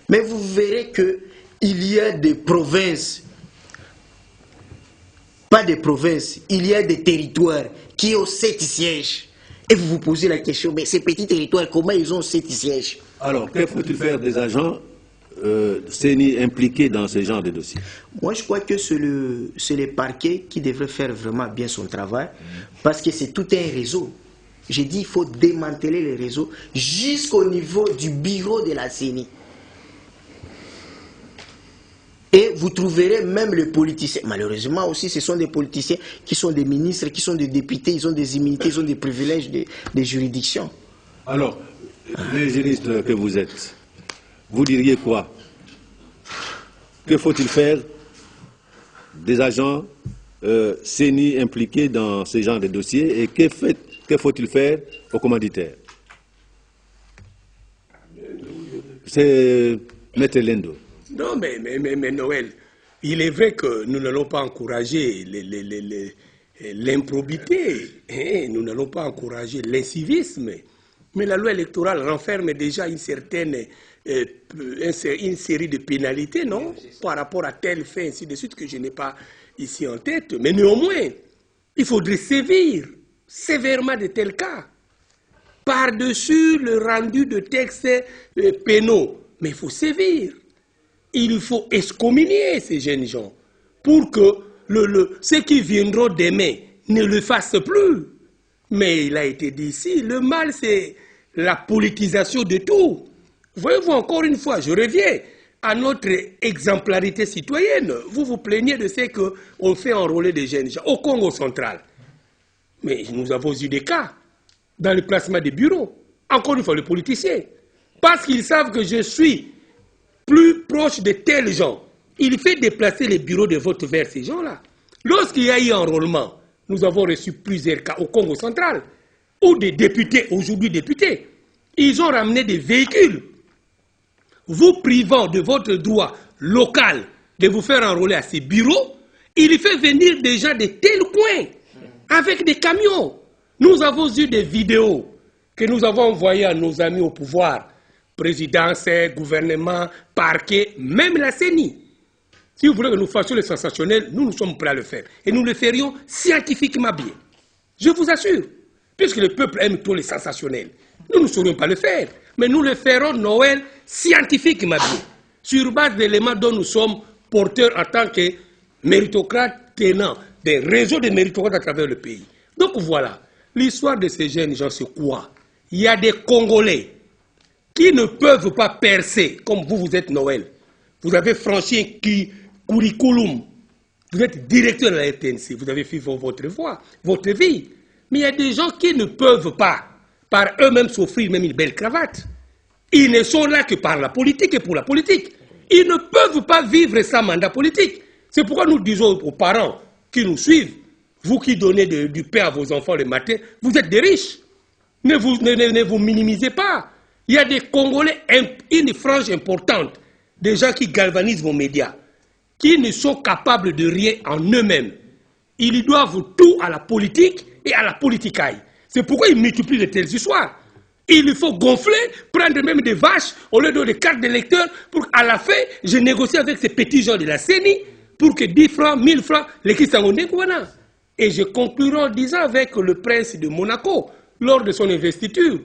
Mais vous verrez qu'il y a des provinces, pas des provinces, il y a des territoires qui ont 7 sièges. Et vous vous posez la question, mais ces petits territoires, comment ils ont 7 sièges? Alors, que faut-il faire des agents CENI impliqués dans ce genre de dossiers? Moi, je crois que c'est le parquet qui devrait faire vraiment bien son travail, parce que c'est tout un réseau. J'ai dit qu'il faut démanteler les réseaux jusqu'au niveau du bureau de la CENI. Et vous trouverez même les politiciens. Malheureusement aussi, ce sont des politiciens qui sont des ministres, qui sont des députés, ils ont des immunités, ils ont des privilèges des juridictions. Alors, les juristes que vous êtes, vous diriez quoi? Que faut-il faire des agents CENI impliqués dans ce genre de dossiers et que faut-il faire aux commanditaires? C'est Maître Lendo. Non, mais Noël, il est vrai que nous n'allons pas encourager l'improbité. Nous n'allons pas encourager l'incivisme. Mais la loi électorale renferme déjà une série de pénalités, non, par rapport à tel fait, ainsi de suite, que je n'ai pas ici en tête. Mais néanmoins, il faudrait sévir sévèrement de tels cas. Par-dessus le rendu de textes pénaux. Mais il faut sévir. Il faut excommunier ces jeunes gens pour que ceux qui viendront demain ne le fassent plus. Mais il a été dit ici, le mal c'est la politisation de tout. Voyez-vous, encore une fois, je reviens à notre exemplarité citoyenne. Vous vous plaignez de ce qu'on fait enrôler des jeunes gens au Congo central. Mais nous avons eu des cas dans le placement des bureaux. Encore une fois, les politiciens. Parce qu'ils savent que je suis plus proche de tels gens. Il fait déplacer les bureaux de vote vers ces gens-là. Lorsqu'il y a eu enrôlement, nous avons reçu plusieurs cas au Congo central, où des députés, aujourd'hui députés, ils ont ramené des véhicules, vous privant de votre droit local de vous faire enrôler à ces bureaux. Il fait venir des gens de tels coins, avec des camions. Nous avons eu des vidéos que nous avons envoyées à nos amis au pouvoir, présidence, gouvernement, parquet, même la CENI. Si vous voulez que nous fassions le sensationnel, nous sommes prêts à le faire. Et nous le ferions scientifiquement bien. Je vous assure. Puisque le peuple aime tout le sensationnel. Nous ne saurions pas le faire. Mais nous le ferons, Noël, scientifiquement bien. Sur base d'éléments dont nous sommes porteurs en tant que méritocrates tenant des réseaux de méritocrates à travers le pays. Donc voilà. L'histoire de ces jeunes gens, c'est quoi? Il y a des Congolais qui ne peuvent pas percer, comme vous êtes Noël. Vous avez franchi un curriculum. Vous êtes directeur de la RTNC. Vous avez fait votre vie. Mais il y a des gens qui ne peuvent pas, par eux-mêmes, s'offrir même une belle cravate. Ils ne sont là que par la politique et pour la politique. Ils ne peuvent pas vivre sans mandat politique. C'est pourquoi nous disons aux parents qui nous suivent, vous qui donnez du pain à vos enfants le matin, vous êtes des riches. Ne vous minimisez pas. Il y a des Congolais, une frange importante, des gens qui galvanisent vos médias, qui ne sont capables de rien en eux-mêmes. Ils doivent tout à la politique et à la politicaille. C'est pourquoi ils multiplient de telles histoires. Il faut gonfler, prendre même des vaches au lieu de des cartes d'électeurs pour qu'à la fin, je négocie avec ces petits gens de la CENI pour que 10 francs, 1000 francs, les Kisangondé, voilà. Et je conclurai en disant avec le prince de Monaco, lors de son investiture,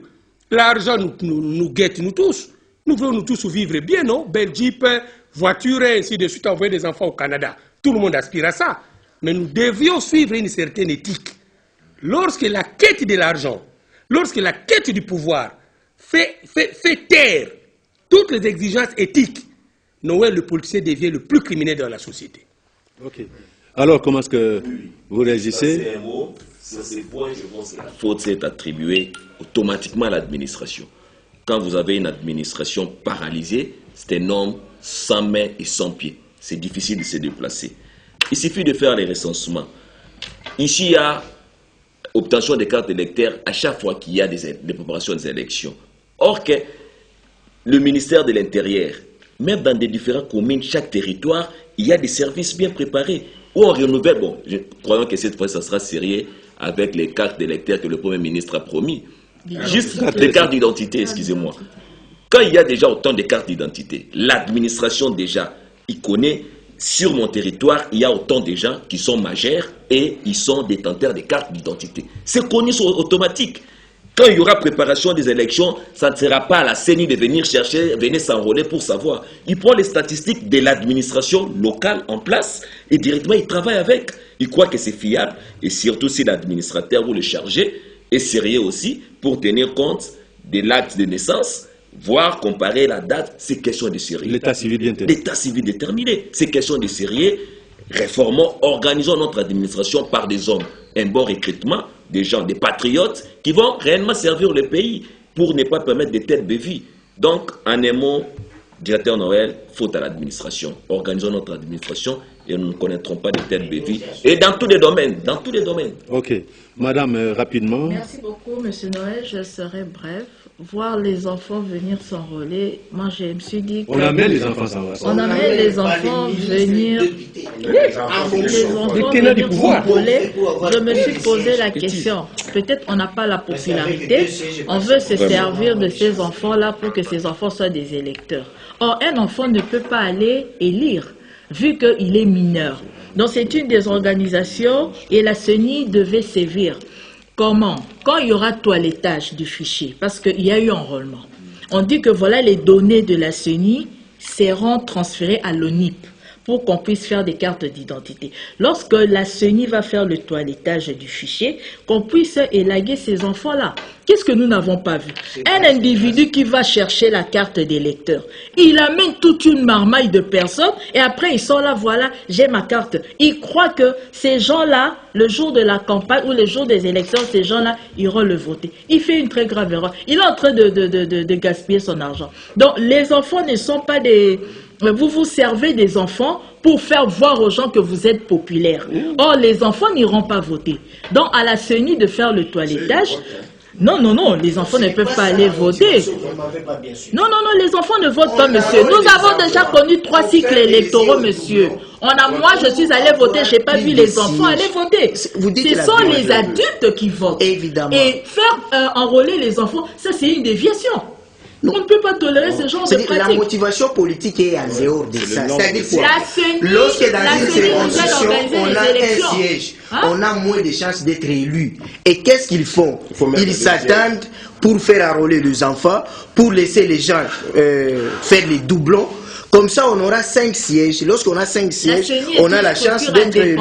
l'argent nous guette nous tous. Nous voulons nous tous vivre bien, non? Belle Jeep, voiture, et ainsi de suite, envoyer des enfants au Canada. Tout le monde aspire à ça. Mais nous devions suivre une certaine éthique. Lorsque la quête de l'argent, lorsque la quête du pouvoir fait taire toutes les exigences éthiques, Noël, le policier, devient le plus criminel dans la société. Ok. Alors, comment est-ce que vous réagissez? C'est un mot. Sur ces points, je pense que la faute s'est attribuée automatiquement à l'administration. Quand vous avez une administration paralysée, c'est un homme sans main et sans pied. C'est difficile de se déplacer. Il suffit de faire les recensements. Ici, il y a obtention des cartes électeurs à chaque fois qu'il y a des préparations des élections. Or que le ministère de l'Intérieur, même dans des différentes communes, chaque territoire, il y a des services bien préparés. Où on renouvelle, bon, croyons que cette fois, ça sera sérieux avec les cartes d'électeurs que le Premier ministre a promis. Juste les cartes d'identité, excusez-moi. Quand il y a déjà autant de cartes d'identité, l'administration déjà, il connaît, sur mon territoire, il y a autant de gens qui sont majeurs et ils sont détenteurs de cartes d'identité. C'est connu, c'est automatique. Quand il y aura préparation des élections, ça ne sera pas à la CENI de venir chercher, venir s'enrôler pour savoir. Il prend les statistiques de l'administration locale en place et directement il travaille avec. Il croit que c'est fiable et surtout si l'administrateur ou le chargé est sérieux aussi pour tenir compte de l'acte de naissance, voire comparer la date, c'est question de sérieux. L'état civil bien déterminé. L'état civil déterminé, c'est question de sérieux. Réformons, organisons notre administration par des hommes, un bon recrutement, des gens, des patriotes qui vont réellement servir le pays pour ne pas permettre des têtes de vie. Donc, en un mot, directeur Noël, faute à l'administration. Organisons notre administration et nous ne connaîtrons pas de telles bévues. Et dans tous les domaines, dans tous les domaines. Ok. Madame, rapidement. Merci beaucoup, Monsieur Noël. Je serai bref. Voir les enfants venir s'enrôler, moi je me suis dit... On amène les enfants s'enrôler. On amène les enfants venir... Les enfants venir s'enrôler. Je me suis posé la question. Peut-être on n'a pas la popularité. On veut se servir de ces enfants-là pour que ces enfants soient des électeurs. Or, un enfant ne peut pas aller élire, vu qu'il est mineur. Donc c'est une des organisations et la CENI devait sévir. Comment? Quand il y aura toilettage du fichier, parce qu'il y a eu enrôlement, on dit que voilà les données de la CENI seront transférées à l'ONIP pour qu'on puisse faire des cartes d'identité. Lorsque la CENI va faire le toilettage du fichier, qu'on puisse élaguer ces enfants-là. Qu'est-ce que nous n'avons pas vu? Un individu qui va chercher la carte d'électeur, il amène toute une marmaille de personnes et après il sort là, voilà, j'ai ma carte. Il croit que ces gens-là, le jour de la campagne ou le jour des élections, ces gens-là iront le voter. Il fait une très grave erreur. Il est en train de gaspiller son argent. Donc les enfants ne sont pas des... Vous vous servez des enfants pour faire voir aux gens que vous êtes populaire. Or, les enfants n'iront pas voter. Donc, à la CENI de faire le toilettage... Non, non, non, les enfants ne peuvent pas aller voter. Non, non, non, les enfants ne votent pas, monsieur. Nous avons déjà connu 3 cycles électoraux, monsieur. Moi, je suis allé voter, je n'ai pas vu les enfants aller voter. Ce sont les adultes qui votent. Évidemment. Et faire enrôler les enfants, ça, c'est une déviation. On ne peut pas tolérer ce genre de pratique. La motivation politique est en dehors de ça. C'est-à-dire que lorsque dans une circonscription, on a un siège, on a moins de chances d'être élu. Et qu'est-ce qu'ils font? Ils s'attendent pour faire enrôler les enfants, pour laisser les gens faire les doublons. Comme ça, on aura 5 sièges. Lorsqu'on a 5 sièges, on a la chance d'être élu.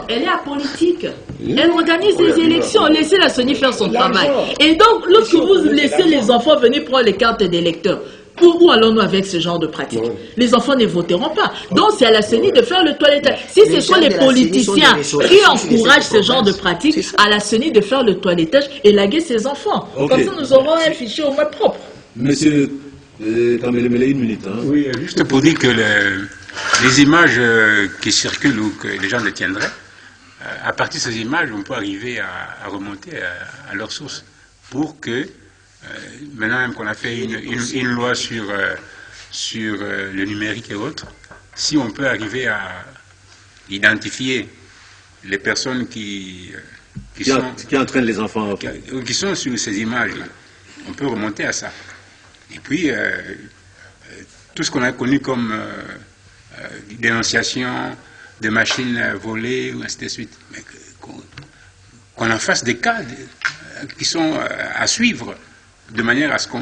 Elle est apolitique. Elle organise les élections. Laissez la CENI faire son travail. Et donc, lorsque vous laissez les enfants venir prendre les cartes d'électeurs, où allons-nous avec ce genre de pratique? Les enfants ne voteront pas. Donc, c'est à la CENI de faire le toilettage. Si ce sont les politiciens qui encouragent ce genre de pratique, à la CENI de faire le toilettage et laguer ses enfants. Comme ça, nous aurons un fichier au moins propre. Monsieur... une minute. Hein. Oui, juste pour dire que les images qui circulent ou que les gens détiendraient, à partir de ces images, on peut arriver à remonter à leur source pour que, maintenant même qu'on a fait une loi sur le numérique et autres, si on peut arriver à identifier les personnes qui entraînent les enfants, qui sont sur ces images, on peut remonter à ça. Et puis, tout ce qu'on a connu comme dénonciation de machines volées, ou ainsi de suite, mais qu'on en fasse des cas qui sont à suivre, de manière à ce qu'on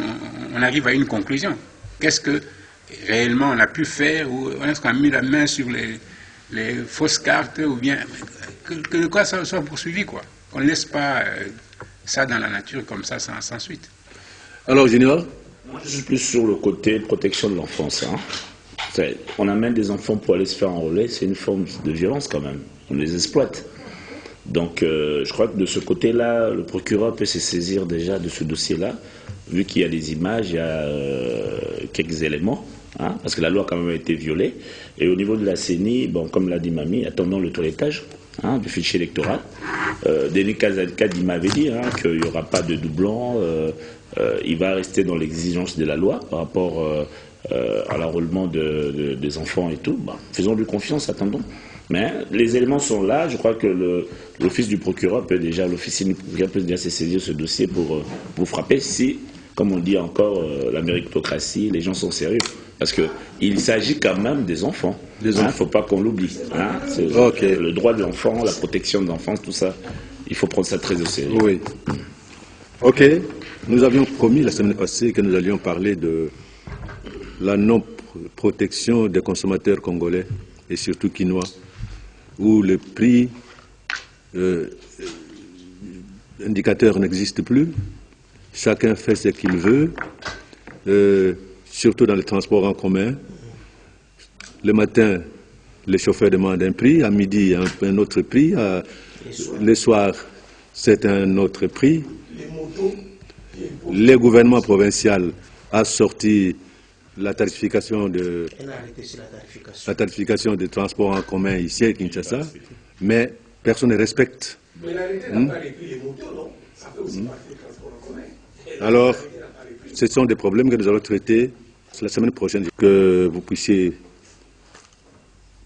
arrive à une conclusion. Qu'est-ce que réellement on a pu faire, ou est-ce qu'on a mis la main sur les fausses cartes, ou bien que quoi ça soit poursuivi, quoi. Qu'on ne laisse pas ça dans la nature comme ça, sans suite. Alors, Junior? Moi, je suis plus sur le côté protection de l'enfance. Hein. On amène des enfants pour aller se faire enrôler, c'est une forme de violence quand même. On les exploite. Donc, je crois que de ce côté-là, le procureur peut se saisir déjà de ce dossier-là, vu qu'il y a des images, il y a quelques éléments, hein, parce que la loi quand même a été violée. Et au niveau de la CENI, bon, comme l'a dit Mamie, attendons le toilettage du fichier électoral. Denis Kazadi m'avait dit qu'il n'y aura pas de doublons. Il va rester dans l'exigence de la loi par rapport à l'enrôlement des enfants et tout. Bah, faisons-lui confiance, attendons. Mais les éléments sont là. Je crois que l'office du procureur peut déjà, l'officier du procureur peut déjà se saisir ce dossier pour frapper si, comme on dit encore, la méritocratie, les gens sont sérieux. Parce qu'il s'agit quand même des enfants. Il ne faut pas qu'on l'oublie. Hein. Le droit de l'enfant, la protection de l'enfance, tout ça, il faut prendre ça très au sérieux. Oui. Ok. Nous avions promis la semaine passée que nous allions parler de la non-protection des consommateurs congolais et surtout quinois, où le prix indicateur n'existe plus. Chacun fait ce qu'il veut, surtout dans les transports en commun. Le matin, les chauffeurs demandent un prix, à midi, un autre prix, le soir, c'est un autre prix. Le gouvernement provincial a sorti la tarification de la tarification des transports en commun ici à Kinshasa, mais personne ne respecte. Mais l'arrêté n'a pas réduit les motos, non? Ça fait aussi partie des transports en commun. Alors, ce sont des problèmes que nous allons traiter la semaine prochaine, que vous puissiez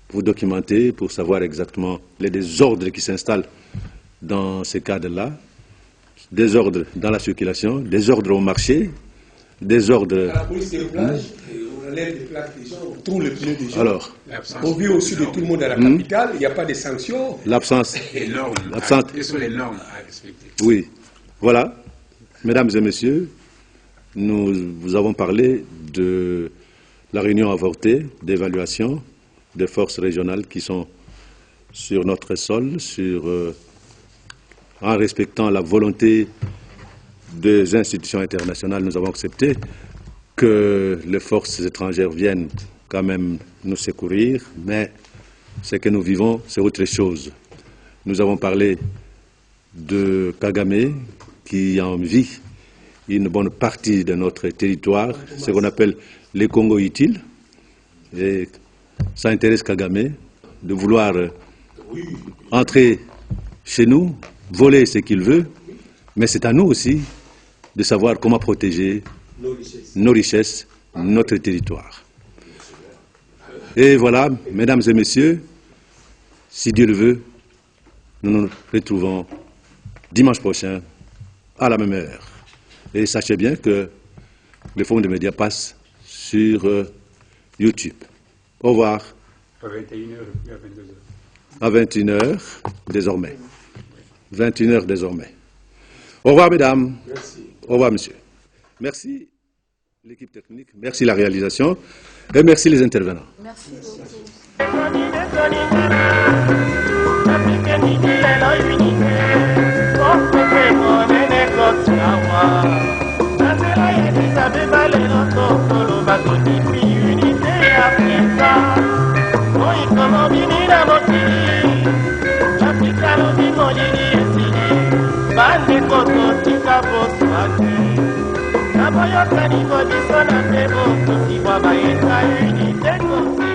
vous documenter pour savoir exactement les désordres qui s'installent dans ces cadres-là, désordres dans la circulation, désordres au marché, désordres... À la police des plages, on enlève les plaques des gens, on trouve les pneus des gens. Alors, on vit au sud de tout le monde à la capitale, il n'y a pas de sanctions. L'absence. Quelles sont les normes à respecter? Oui. Voilà. Mesdames et messieurs, nous vous avons parlé de la réunion avortée d'évaluation des forces régionales qui sont sur notre sol, en respectant la volonté des institutions internationales. Nous avons accepté que les forces étrangères viennent quand même nous secourir, mais ce que nous vivons, c'est autre chose. Nous avons parlé de Kagame qui envie une bonne partie de notre territoire, ce qu'on appelle les Congo utiles. Et ça intéresse Kagame de vouloir entrer chez nous, voler ce qu'il veut, mais c'est à nous aussi de savoir comment protéger nos richesses, notre territoire. Et voilà, mesdames et messieurs, si Dieu le veut, nous nous retrouvons dimanche prochain à la même heure. Et sachez bien que le Forum des médias passe sur YouTube. Au revoir. À 21h et à 22h. À 21h désormais. 21h désormais. Au revoir, mesdames. Merci. Au revoir, monsieur. Merci l'équipe technique, merci la réalisation et merci les intervenants. Merci Naboyo kani bodi sona tebo, kuti baba yesa unité.